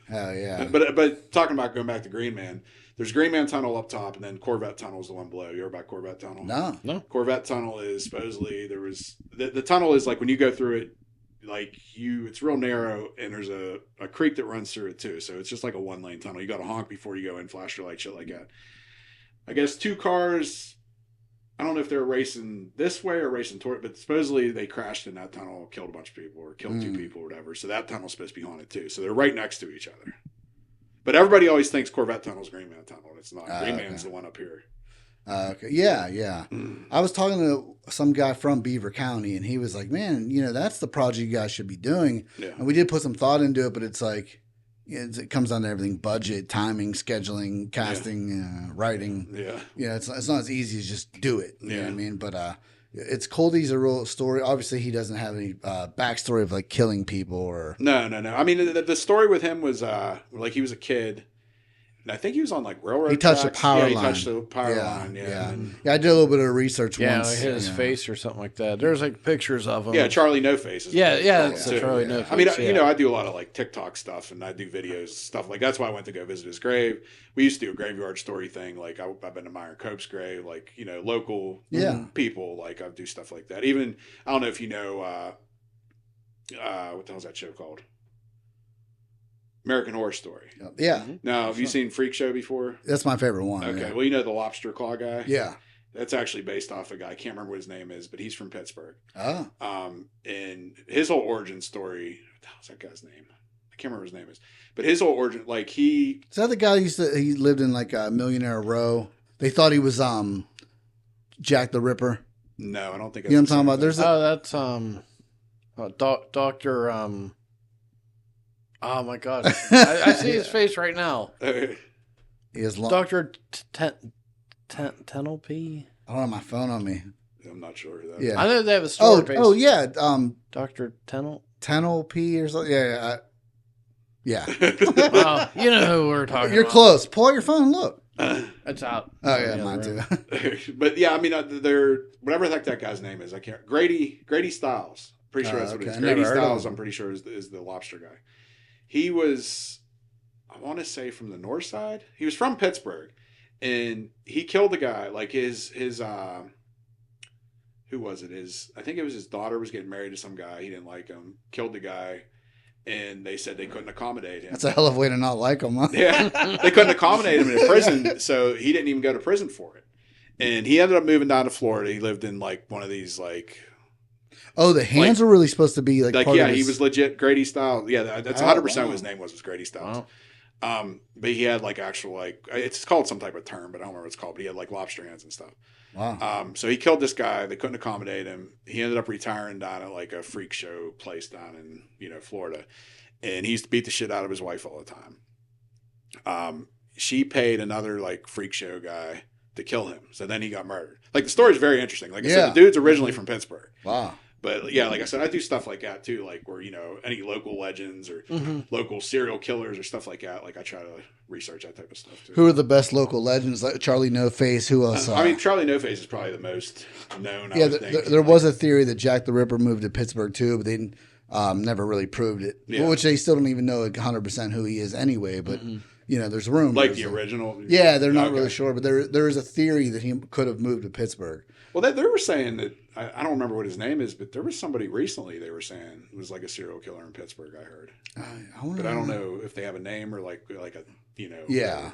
Hell yeah. But talking about going back to Green Man, there's Green Man Tunnel up top, and then Corvette Tunnel is the one below. You heard about Corvette Tunnel? No. Corvette Tunnel is supposedly the tunnel is like when you go through it, like it's real narrow, and there's a creek that runs through it too. So it's just like a 1-lane tunnel. You got to honk before you go in, flash your light, shit like that. I guess 2 cars. I don't know if they're racing this way or racing toward it, but supposedly they crashed in that tunnel, killed a bunch of people, or killed 2 people or whatever. So that tunnel's supposed to be haunted too. So they're right next to each other. But everybody always thinks Corvette Tunnel's Green Man Tunnel, and it's not. Green Man's the one up here. Okay. Yeah. I was talking to some guy from Beaver County, and he was like, "Man, that's the project you guys should be doing." Yeah. And we did put some thought into it, but it's like it comes down to everything: budget, timing, scheduling, casting, writing. Yeah. It's not as easy as just do it. You know what I mean? But it's Coldy's a real story. Obviously, he doesn't have any backstory of like killing people or. No. I mean, the story with him was like he was a kid. And I think he was on like railroad. He touched tracks. a power line. He touched the power line. Yeah. I did a little bit of research once. Like his face or something like that. There's like pictures of him. Yeah, Charlie No Face. It's Charlie No Face. I mean, I do a lot of like TikTok stuff, and I do videos, stuff like that's why I went to go visit his grave. We used to do a graveyard story thing. Like I've been to Myron Cope's grave, like local people. Like I do stuff like that. Even I don't know if you know what the hell's that show called? American Horror Story. Yeah. Now, have you seen Freak Show before? That's my favorite one. Okay. Yeah. Well, you know the lobster claw guy? Yeah. That's actually based off a guy. I can't remember what his name is, but he's from Pittsburgh. Oh. And his whole origin story, what the hell's that guy's name? I can't remember his name is. But his whole origin, like he... Is that the guy he lived in like a Millionaire Row? They thought he was Jack the Ripper. No, I don't think. You know what I'm talking about? That's Dr. Oh my God! I see his face right now. He is long. Dr. Tenelope. I don't have my phone on me. I'm not sure who that is. I know they have a story. Oh yeah. Dr. Tenelope or something. Yeah. Well, you know who we're talking about. You're close. Pull out your phone and look. It's out. Oh yeah, mine too. But yeah, I mean, they're whatever the heck that guy's name is. I can't. Grady Stiles. Pretty sure that's what it is. Grady Stiles. I'm pretty sure is the lobster guy. He was, I want to say, from the north side. He was from Pittsburgh, and he killed the guy. Like his who was it? I think it was his daughter was getting married to some guy. He didn't like him. Killed the guy, and they said they couldn't accommodate him. That's a hell of a way to not like him, huh? Yeah, they couldn't accommodate him in prison, so he didn't even go to prison for it. And he ended up moving down to Florida. He lived in like one of these like. Oh, the hands were really supposed to be like part of his... he was legit Grady Stiles. Yeah, that's 100% what his name was Grady Stiles. Wow. But he had like actual like it's called some type of term, but I don't remember what it's called. But he had like lobster hands and stuff. Wow. So he killed this guy. They couldn't accommodate him. He ended up retiring down at like a freak show place down in Florida. and he used to beat the shit out of his wife all the time. She paid another like freak show guy to kill him. So then he got murdered. Like the story is very interesting. Like I said, the dude's originally from Pittsburgh. Wow. But yeah, like I said, I do stuff like that too. Like where, any local legends or local serial killers or stuff like that. Like I try to research that type of stuff too. Who are the best local legends? Like Charlie No Face. Who else? I mean, Charlie No Face is probably the most known. Yeah, there was a theory that Jack the Ripper moved to Pittsburgh too, but they never really proved it. Yeah. Which they still don't even know 100% who he is anyway. But there's rumors. Like the original. Yeah, they're not really sure, but there is a theory that he could have moved to Pittsburgh. Well, they were saying that, I don't remember what his name is, but there was somebody recently they were saying was like a serial killer in Pittsburgh, I heard. But I don't know if they have a name or like a, Yeah.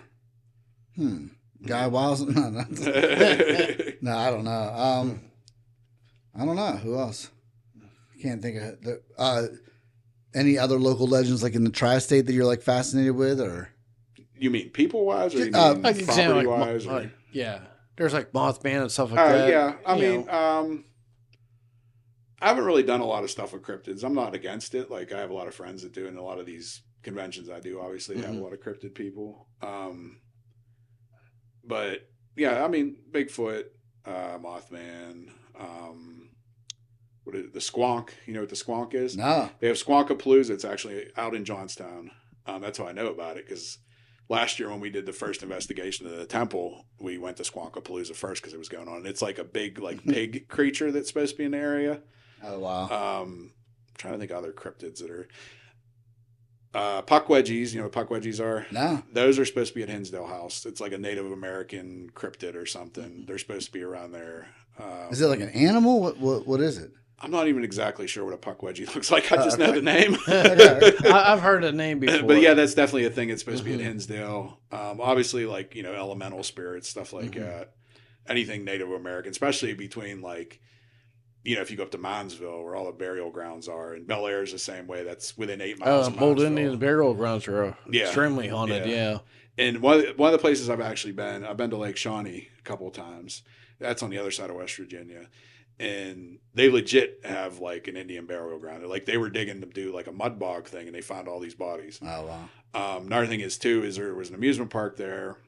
Guy Wiles? No, no, I don't know. I don't know. Who else? I can't think of any other local legends like in the tri-state that you're like fascinated with, or? You mean people-wise, or you mean like property-wise? Yeah. There's like Mothman and stuff like that. Yeah. I mean, I haven't really done a lot of stuff with cryptids. I'm not against it. Like, I have a lot of friends that do, and a lot of these conventions I do, obviously, have a lot of cryptid people. But, yeah, I mean, Bigfoot, Mothman, what is it, the Squonk. You know what the Squonk is? No. They have Squonkapalooza. It's actually out in Johnstown. That's how I know about it, because last year when we did the first investigation of the temple, we went to Squonkapalooza first because it was going on. It's like a big pig creature that's supposed to be in the area. Oh, wow. I'm trying to think of other cryptids that are... Puckwedgies, you know what Puckwedgies are? No. Those are supposed to be at Hinsdale House. It's like a Native American cryptid or something. They're supposed to be around there. Is it like an animal? What is it? I'm not even exactly sure what a Puckwedgie looks like. I just know the name. I've heard the name before. But yeah, that's definitely a thing. It's supposed to be at Hinsdale. Obviously, like, elemental spirits, stuff like that. Anything Native American, especially between like, if you go up to Minesville where all the burial grounds are, and Bel Air is the same way. That's within 8 miles of Old Indian burial grounds are extremely haunted, yeah. And one of the places I've actually been, I've been to Lake Shawnee a couple of times. That's on the other side of West Virginia. And they legit have like an Indian burial ground. Like they were digging to do like a mud bog thing, and they found all these bodies. Oh, wow. Another thing is there was an amusement park there.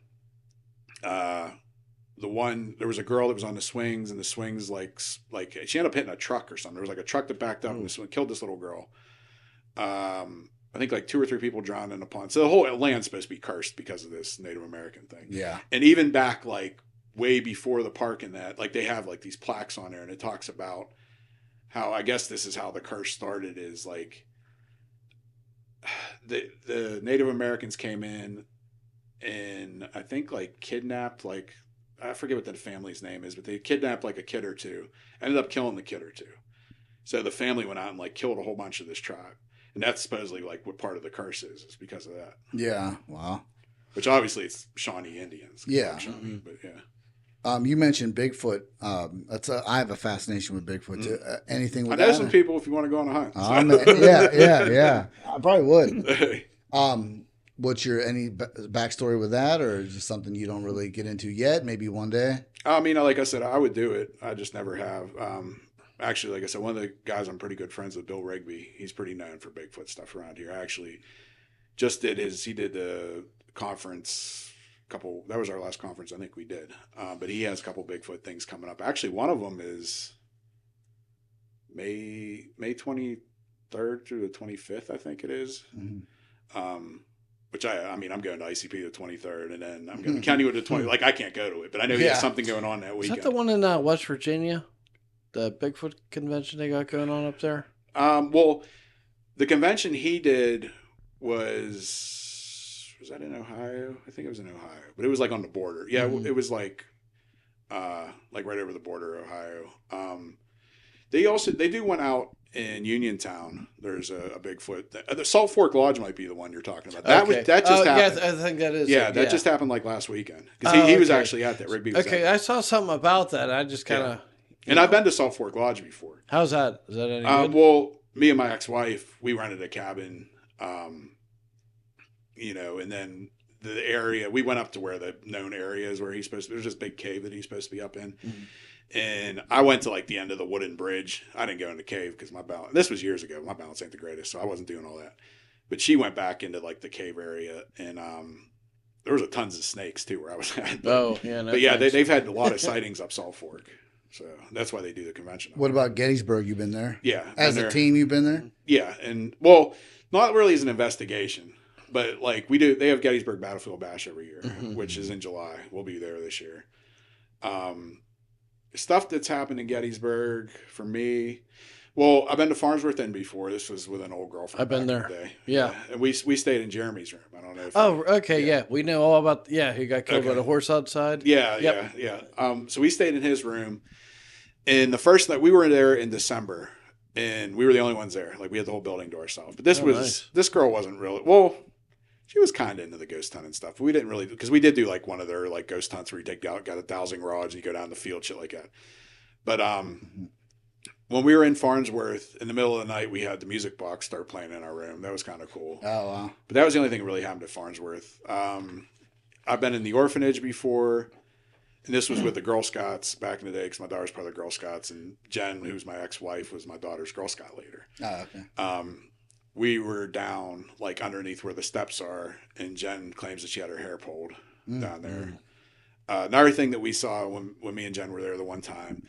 There was a girl that was on the swings, and the swings like she ended up hitting a truck or something. There was like a truck that backed up and the swing killed this little girl. I think like 2 or 3 people drowned in a pond. So the whole land's supposed to be cursed because of this Native American thing. Yeah. And even back like way before the park and that, like they have like these plaques on there, and it talks about how, I guess this is how the curse started, is like the Native Americans came in and I think like kidnapped, like, I forget what the family's name is, but they kidnapped like a kid or two, ended up killing the kid or two. So the family went out and like killed a whole bunch of this tribe. And that's supposedly like what part of the curse is because of that. Yeah. Wow. Which obviously it's Shawnee Indians. Yeah. Shawnee, but yeah. You mentioned Bigfoot. I have a fascination with Bigfoot too. Anything with I know that? some people if you want to go on a hunt. Yeah. I probably would. What's your any backstory with that, or just something you don't really get into yet? Maybe one day. I mean, like I said, I would do it. I just never have. Actually, like I said, one of the guys I'm pretty good friends with, Bill Rigby. He's pretty known for Bigfoot stuff around here. I actually just did he did the conference. That was our last conference I think we did. But he has a couple Bigfoot things coming up. Actually, one of them is May 23rd through the 25th, I think it is. Which I mean, I'm going to ICP the 23rd, and then I'm going to County with the 20th. Like, I can't go to it, but I know he has something going on that weekend. Is that the one in West Virginia? The Bigfoot convention they got going on up there? Well, the convention he did was that in Ohio? I think it was in Ohio, but it was like on the border. Yeah, it was like right over the border of Ohio. They do one out in Uniontown. There's a Bigfoot. The Salt Fork Lodge might be the one you're talking about. That just happened. Yeah, I think that is. Yeah, that just happened like last weekend because he was actually at that. Rigby was I saw something about that. I just kind of. And I've been to Salt Fork Lodge before. How's that? Is that any good? Well, me and my ex-wife, we rented a cabin, and then the area, we went up to where the known area is where he's supposed to, there's this big cave that he's supposed to be up in. And I went to like the end of the wooden bridge. I didn't go in the cave because this was years ago. My balance ain't the greatest, so I wasn't doing all that. But she went back into like the cave area, and there was tons of snakes too where I was at. But, but yeah, they've had a lot of sightings up Salt Fork, so that's why they do the convention. What about Gettysburg? You've been there? Yeah, as a team, you've been there? Yeah, and well, not really as an investigation, but like we do. They have Gettysburg Battlefield Bash every year, which is in July. We'll be there this year. Stuff that's happened in Gettysburg for me. Well, I've been to Farnsworth Inn before. This was with an old girlfriend. I've been there. The day. Yeah. And we stayed in Jeremy's room. I don't know if okay, yeah. We know all about he got killed by the horse outside. Yeah. So we stayed in his room. And the first night we were there in December, and we were the only ones there. Like we had the whole building to ourselves. But this girl wasn't really she was kind of into the ghost hunt and stuff. But we didn't really, because we did do like one of their like ghost hunts where you got a dowsing rods and you go down the field, shit like that. But when we were in Farnsworth, in the middle of the night, we had the music box start playing in our room. That was kind of cool. Oh, wow. But that was the only thing that really happened at Farnsworth. I've been in the orphanage before, and this was with the Girl Scouts back in the day because my daughter's part of the Girl Scouts, and Jen, who's my ex-wife, was my daughter's Girl Scout leader. Oh, okay. We were down, like, underneath where the steps are, and Jen claims that she had her hair pulled down there. Another thing that we saw when me and Jen were there the one time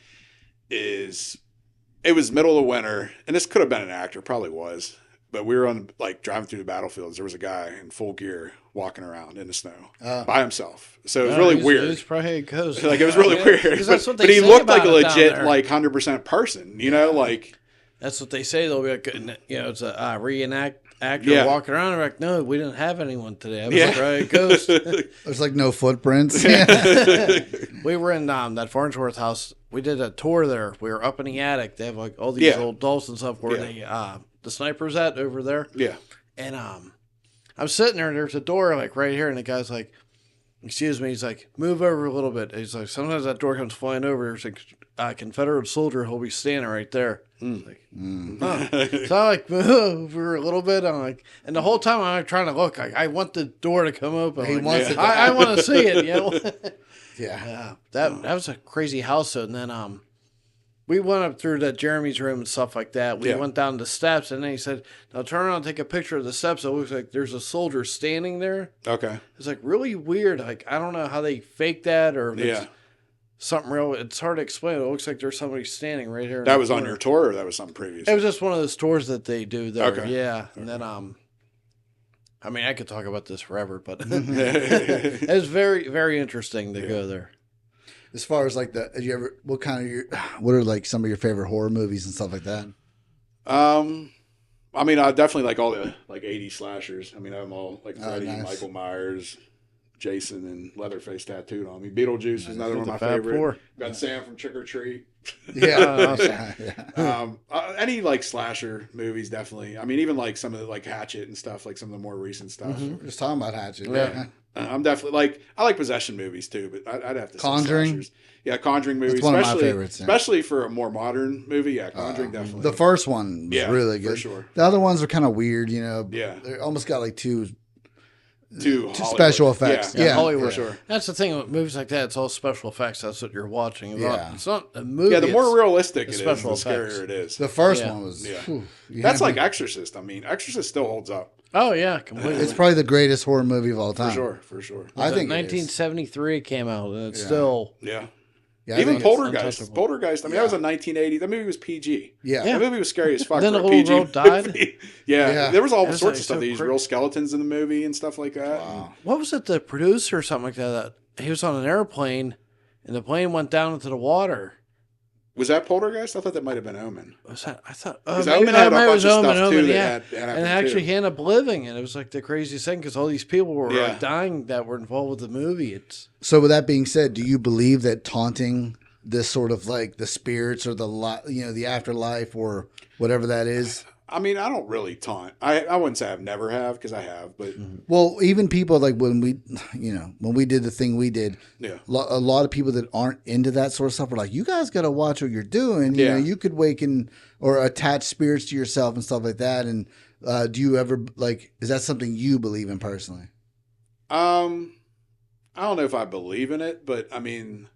is... It was middle of winter, and this could have been an actor, probably was. But we were driving through the battlefields. There was a guy in full gear walking around in the snow by himself. So it was really weird. It was probably a ghost. Like it was really weird. But he looked like a legit, like 100% person. You know, like that's what they say. They'll be like, it's a reenact actor walking around. They're like, no, we didn't have anyone today. I was probably a ghost. There's like no footprints. We were in that Farnsworth house. We did a tour there. We were up in the attic. They have like all these old dolls and stuff where the sniper's at over there. Yeah. And I'm sitting there and there's a door like right here and the guy's like, excuse me. He's like, move over a little bit. He's like, sometimes that door comes flying over. There's a Confederate soldier. He'll be standing right there. Like, So I like move over a little bit. I'm like, and the whole time I'm like, trying to look. I want the door to come open. He wants it. I want to see it. You know. Yeah. That was a crazy house. And then we went up through that Jeremy's room and stuff like that. We went down the steps, and then he said, now turn around and take a picture of the steps. It looks like there's a soldier standing there. Okay. It's like really weird. Like, I don't know how they fake that or something real. It's hard to explain. It looks like there's somebody standing right here. That was on your tour, or that was something previous? It was just one of those tours that they do there. Okay. Yeah. And then, I mean, I could talk about this forever, but it was very, very interesting to go there. As far as like what are like some of your favorite horror movies and stuff like that? I mean, I definitely like all the like 80s slashers. I mean, I'm all like Freddy, Michael Myers, Jason, and Leatherface tattooed on me. Beetlejuice is another one of my favorite. Got Sam from Trick or Treat. Any like slasher movies, definitely. I mean, even like some of the like Hatchet and stuff, like some of the more recent stuff. We're just talking about Hatchet. Yeah. I'm definitely I like possession movies too, but I'd have to say Conjuring. Yeah, Conjuring movies. It's one of my favorites. Especially for a more modern movie. Yeah, Conjuring definitely. The first one was really good. For sure. The other ones are kind of weird, you know. Yeah. They almost got like too special effects. Yeah, Hollywood. For sure. That's the thing with movies like that. It's all special effects. That's what you're watching. It's not a movie. Yeah, the more realistic it is, the scarier it is. The first one was. That's like Exorcist. I mean, Exorcist still holds up. Oh yeah, completely. It's probably the greatest horror movie of all time. For sure. I think 1973 came out, and it's still even Poltergeist. Poltergeist. I mean, that was a 1980. That movie was PG. Yeah, that movie was scary as fuck. Then for the little girl died. There was all sorts of stuff. They used real skeletons in the movie and stuff like that. Wow. What was it? The producer or something like that. He was on an airplane, and the plane went down into the water. Was that Poltergeist? I thought that might have been Omen. Was that? I thought Omen had a bunch of stuff too. And actually, he ended up living, and it was like the craziest thing because all these people were like dying that were involved with the movie. So, with that being said, do you believe that taunting, this sort of like the spirits or the afterlife or whatever that is? I mean, I don't really taunt. I wouldn't say I've never have because I have, but well, even people like when we did the thing we did, a lot of people that aren't into that sort of stuff are like, you guys got to watch what you're doing. You know, you could waken or attach spirits to yourself and stuff like that. And do you ever is that something you believe in personally? I don't know if I believe in it, but I mean,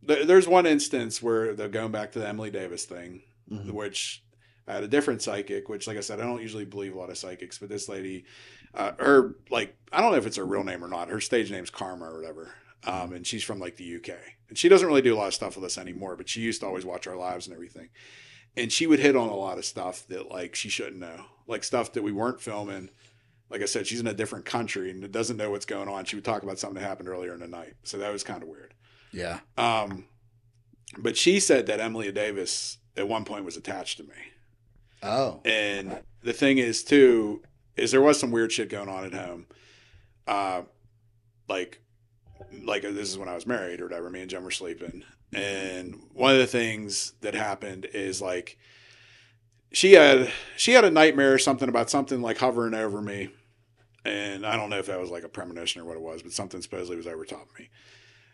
there's one instance where they're going back to the Emily Davis thing, which I had a different psychic, which, like I said, I don't usually believe a lot of psychics, but this lady, her, like, I don't know if it's her real name or not. Her stage name's Karma or whatever. And she's from like the UK, and she doesn't really do a lot of stuff with us anymore, but she used to always watch our lives and everything. And she would hit on a lot of stuff that like she shouldn't know, like stuff that we weren't filming. Like I said, she's in a different country and doesn't know what's going on. She would talk about something that happened earlier in the night. So that was kind of weird. Yeah. But she said that Emily Davis at one point was attached to me. Oh. And the thing is, too, is there was some weird shit going on at home. Like this is when I was married or whatever. Me and Jen were sleeping. And one of the things that happened is like she had a nightmare or something about something like hovering over me. And I don't know if that was like a premonition or what it was, but something supposedly was over top of me.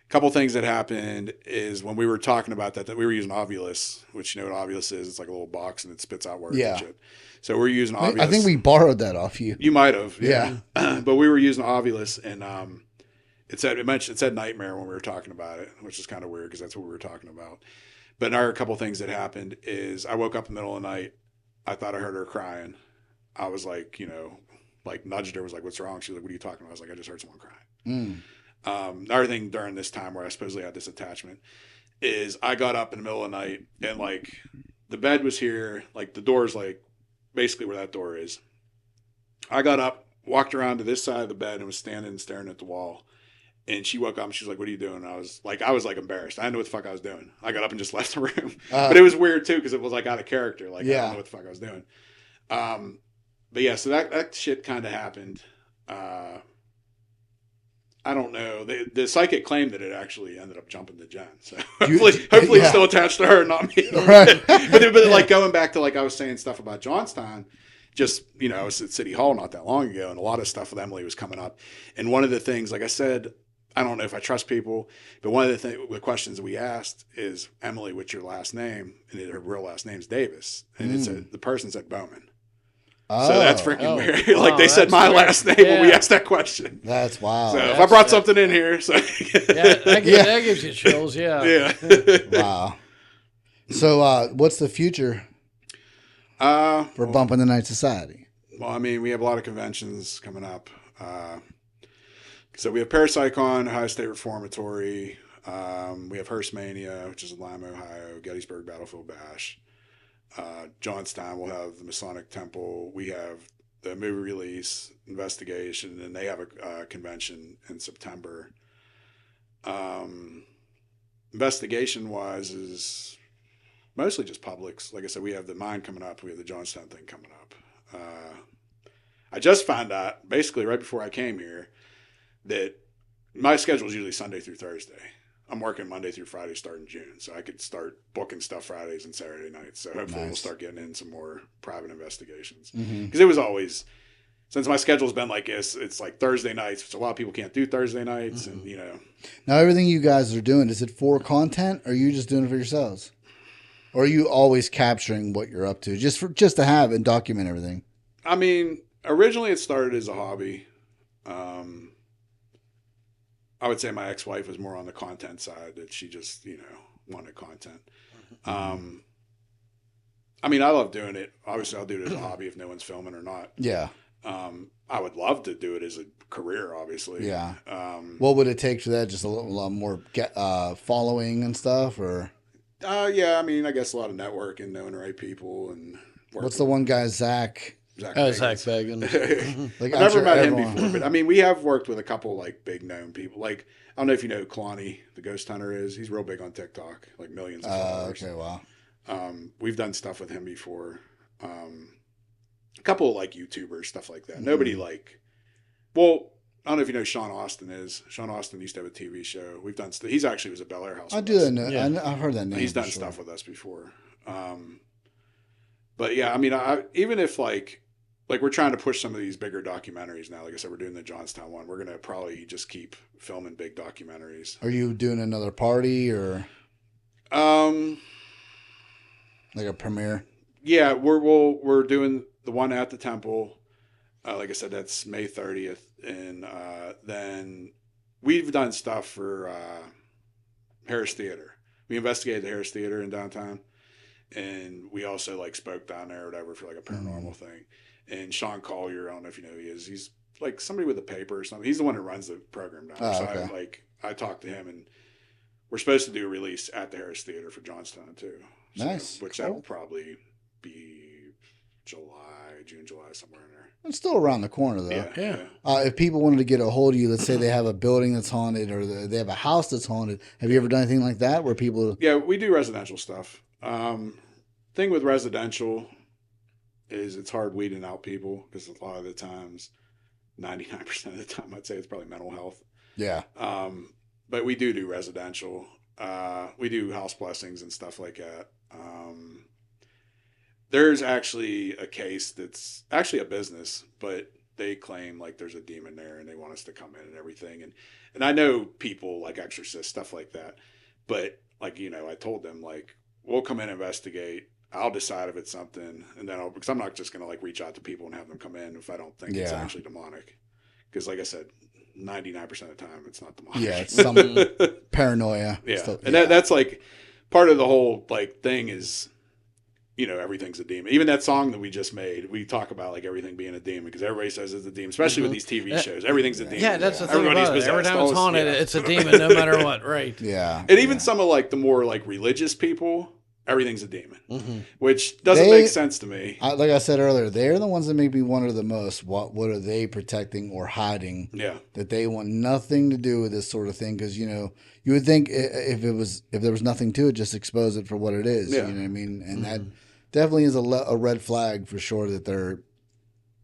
A couple things that happened is when we were talking about that we were using Ovilus, which you know what Ovilus is. It's like a little box and it spits out words and shit. So we're using Ovilus. I think we borrowed that off you. You might have. Yeah. But we were using Ovilus and it said nightmare when we were talking about it, which is kind of weird because that's what we were talking about. But another couple things that happened is I woke up in the middle of the night. I thought I heard her crying. I was like, like nudged her, was like, what's wrong? She was like, what are you talking about? I was like, I just heard someone crying. Another thing during this time where I supposedly had this attachment is I got up in the middle of the night and like the bed was here, like the door's like basically where that door is. I got up, walked around to this side of the bed and was standing and staring at the wall. And she woke up and she was like, what are you doing? And I was like embarrassed. I didn't know what the fuck I was doing. I got up and just left the room. But it was weird too because it was like out of character. Like, I don't know what the fuck I was doing. But yeah, so that shit kind of happened. I don't know. The psychic claimed that it actually ended up jumping to Jen. So hopefully it's still attached to her, not me. Right. but like going back to like I was saying stuff about Johnstown, just, I was at City Hall not that long ago and a lot of stuff with Emily was coming up. And one of the things, like I said, I don't know if I trust people, but one of the questions that we asked is, Emily, what's your last name? And her real last name's Davis. And the person said Bowman. So that's freaking weird. Like they said my last name when we asked that question. That's wild. So if I brought something in here, so that gives you chills. Yeah. Wow. So what's the future for Bump in the Night Society? Well, I mean, we have a lot of conventions coming up. So we have Parapsychon, Ohio State Reformatory. We have Hearst Mania, which is in Lima, Ohio. Gettysburg Battlefield Bash. Johnstown will have the Masonic Temple. We have the movie release investigation, and they have a convention in September. Investigation wise is mostly just publics. Like I said, we have the mine coming up. We have the Johnstown thing coming up. I just found out basically right before I came here that my schedule is usually Sunday through Thursday. I'm working Monday through Friday starting June, so I could start booking stuff Fridays and Saturday nights. So hopefully we'll start getting in some more private investigations. Because it was always, since my schedule's been like this, it's like Thursday nights, which a lot of people can't do Thursday nights. And, Now, everything you guys are doing, is it for content or are you just doing it for yourselves? Or are you always capturing what you're up to just to have and document everything? I mean, originally it started as a hobby. I would say my ex-wife was more on the content side, that she just, wanted content. I mean, I love doing it. Obviously, I'll do it as a hobby if no one's filming or not. Yeah. I would love to do it as a career, obviously. Yeah. What would it take for that? Just a lot more following and stuff, or? Yeah, I mean, I guess a lot of networking, knowing the right people, and what's the one guy, Zach? Zach Bagans. Like, I've never met him before, but I mean, we have worked with a couple like big known people. Like, I don't know if you know who Kalani, the ghost hunter, is. He's real big on TikTok, like millions of followers. Okay, wow. We've done stuff with him before. A couple of like YouTubers, stuff like that. Nobody like, well, I don't know if you know who Sean Austin is. Sean Austin used to have a TV show. We've done stuff. He's actually was at Bel Air House. I do know. Yeah. I've heard that name. He's done stuff with us before. But yeah, I mean, even if like we're trying to push some of these bigger documentaries now. Like I said, we're doing the Johnstown one. We're going to probably just keep filming big documentaries. Are you doing another party or? Like a premiere? Yeah, we're doing the one at the temple. Like I said, that's May 30th. And then we've done stuff for Harris Theater. We investigated the Harris Theater in downtown. and we also like spoke down there or whatever for like a paranormal thing. And Sean Collier, I don't know if you know who he is. He's like somebody with a paper or something. He's the one who runs the program down there. So I talked to him, and we're supposed to do a release at the Harris Theater for Johnstown too. So, nice. Which that will probably be June, July, somewhere in there. It's still around the corner, though. Yeah. If people wanted to get a hold of you, let's say they have a building that's haunted or they have a house that's haunted, have you ever done anything like that where people... Yeah, we do residential stuff. Thing with residential is it's hard weeding out people because a lot of the times, 99% of the time, I'd say it's probably mental health. Yeah. But we do residential. We do house blessings and stuff like that. There's actually a case that's actually a business, but they claim like there's a demon there and they want us to come in and everything. And I know people like exorcists, stuff like that. But like, I told them like, we'll come in and investigate. I'll decide if it's something. And then because I'm not just going to like reach out to people and have them come in if I don't think it's actually demonic. Because like I said, 99% of the time it's not demonic. Yeah, it's some paranoia. Yeah. Stuff. And that's like part of the whole like thing is, everything's a demon. Even that song that we just made, we talk about like everything being a demon because everybody says it's a demon, especially with these TV shows. Everything's a demon. Yeah, that's the thing about it. Every time it's haunted, it's a demon no matter what, right? Yeah. And even some of like the more like religious people, everything's a demon, which doesn't make sense to me. Like I said earlier, they're the ones that make me wonder the most. What are they protecting or hiding? Yeah. That they want nothing to do with this sort of thing because, you would think if there was nothing to it, just expose it for what it is. Yeah. You know what I mean? And that definitely is a red flag for sure that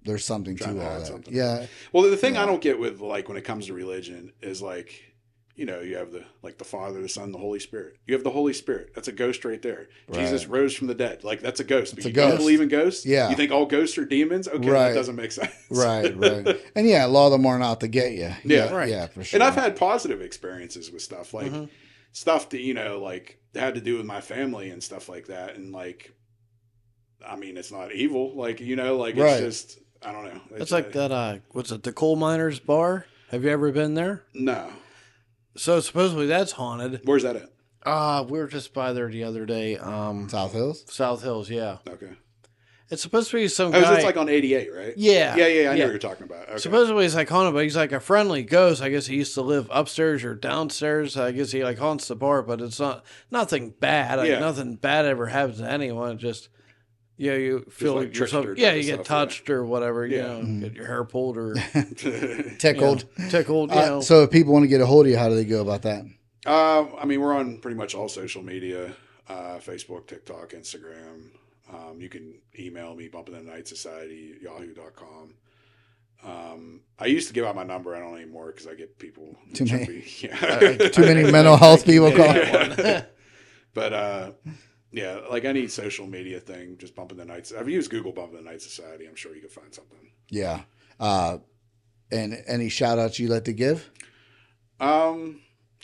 there's something to all that. Something. Yeah. Well, the thing I don't get with like when it comes to religion is like, you have the Father, the Son, the Holy Spirit. You have the Holy Spirit. That's a ghost right there. Right. Jesus rose from the dead. Like that's a ghost. But you don't believe in ghosts? Yeah. You think all ghosts are demons? Okay, that doesn't make sense. Right. And yeah, a lot of them are out to get you. Yeah. Right. Yeah, for sure. And I've had positive experiences with stuff like stuff that, like had to do with my family and stuff like that. And like, I mean, it's not evil. Like, it's just, I don't know. It's like that, what's it, the coal miners bar? Have you ever been there? No. So supposedly that's haunted. Where's that at? We were just by there the other day. South Hills? South Hills, yeah. Okay. It's supposed to be some guy. It's like on 88, right? Yeah. Yeah, I know what you're talking about. Okay. Supposedly he's like haunted, but he's like a friendly ghost. I guess he used to live upstairs or downstairs. I guess he like haunts the bar, but it's nothing bad. Like, nothing bad ever happens to anyone. It just... Yeah, you feel like yourself. Yeah, you get touched or whatever. Get your hair pulled or tickled. Tickled. So if people want to get a hold of you, how do they go about that? I mean, we're on pretty much all social media: Facebook, TikTok, Instagram. You can email me, bumpinthenight.society@yahoo.com. I used to give out my number. I don't anymore because I get people too many many mental health people calling. But yeah, like any social media thing, just Bumping the Night. I've used Google Bumping the Night Society. I'm sure you could find something. Yeah. And any shout outs you'd like to give? I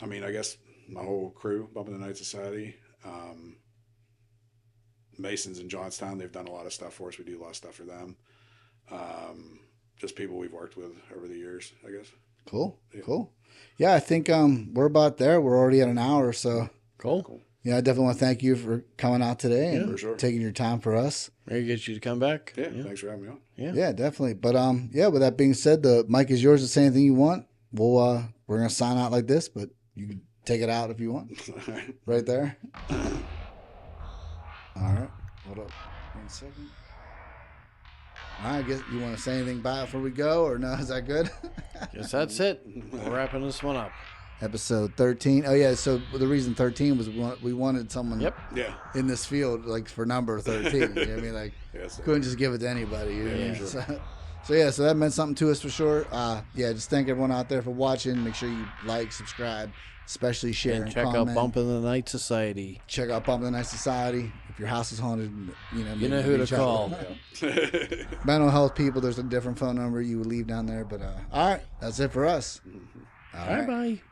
mean, I guess my whole crew, Bumping the Night Society. Masons in Johnstown, they've done a lot of stuff for us. We do a lot of stuff for them. Just people we've worked with over the years, I guess. Cool. Yeah, I think we're about there. We're already at an hour, so. Cool. Yeah, I definitely want to thank you for coming out today and for sure. taking your time for us. Maybe get you to come back. Yeah, thanks for having me on. Yeah, definitely. But with that being said, the mic is yours to say anything you want. We're gonna sign out like this, but you can take it out if you want. Right there. All right. Hold up 1 second. All right, I guess you want to say anything about it before we go, or no? Is that good? Guess that's it. We're wrapping this one up. Episode 13. Oh yeah, so the reason 13 was we wanted someone in this field like for number 13. You know what I mean? Like couldn't just give it to anybody. You know what I mean? Sure. So that meant something to us for sure. Just thank everyone out there for watching. Make sure you like, subscribe, especially share and check comment. out Bumpin' the Night Society. Check out Bumpin' the Night Society. If your house is haunted, you know who to call. Mental health people, there's a different phone number you would leave down there. But all right, that's it for us. All right. Bye.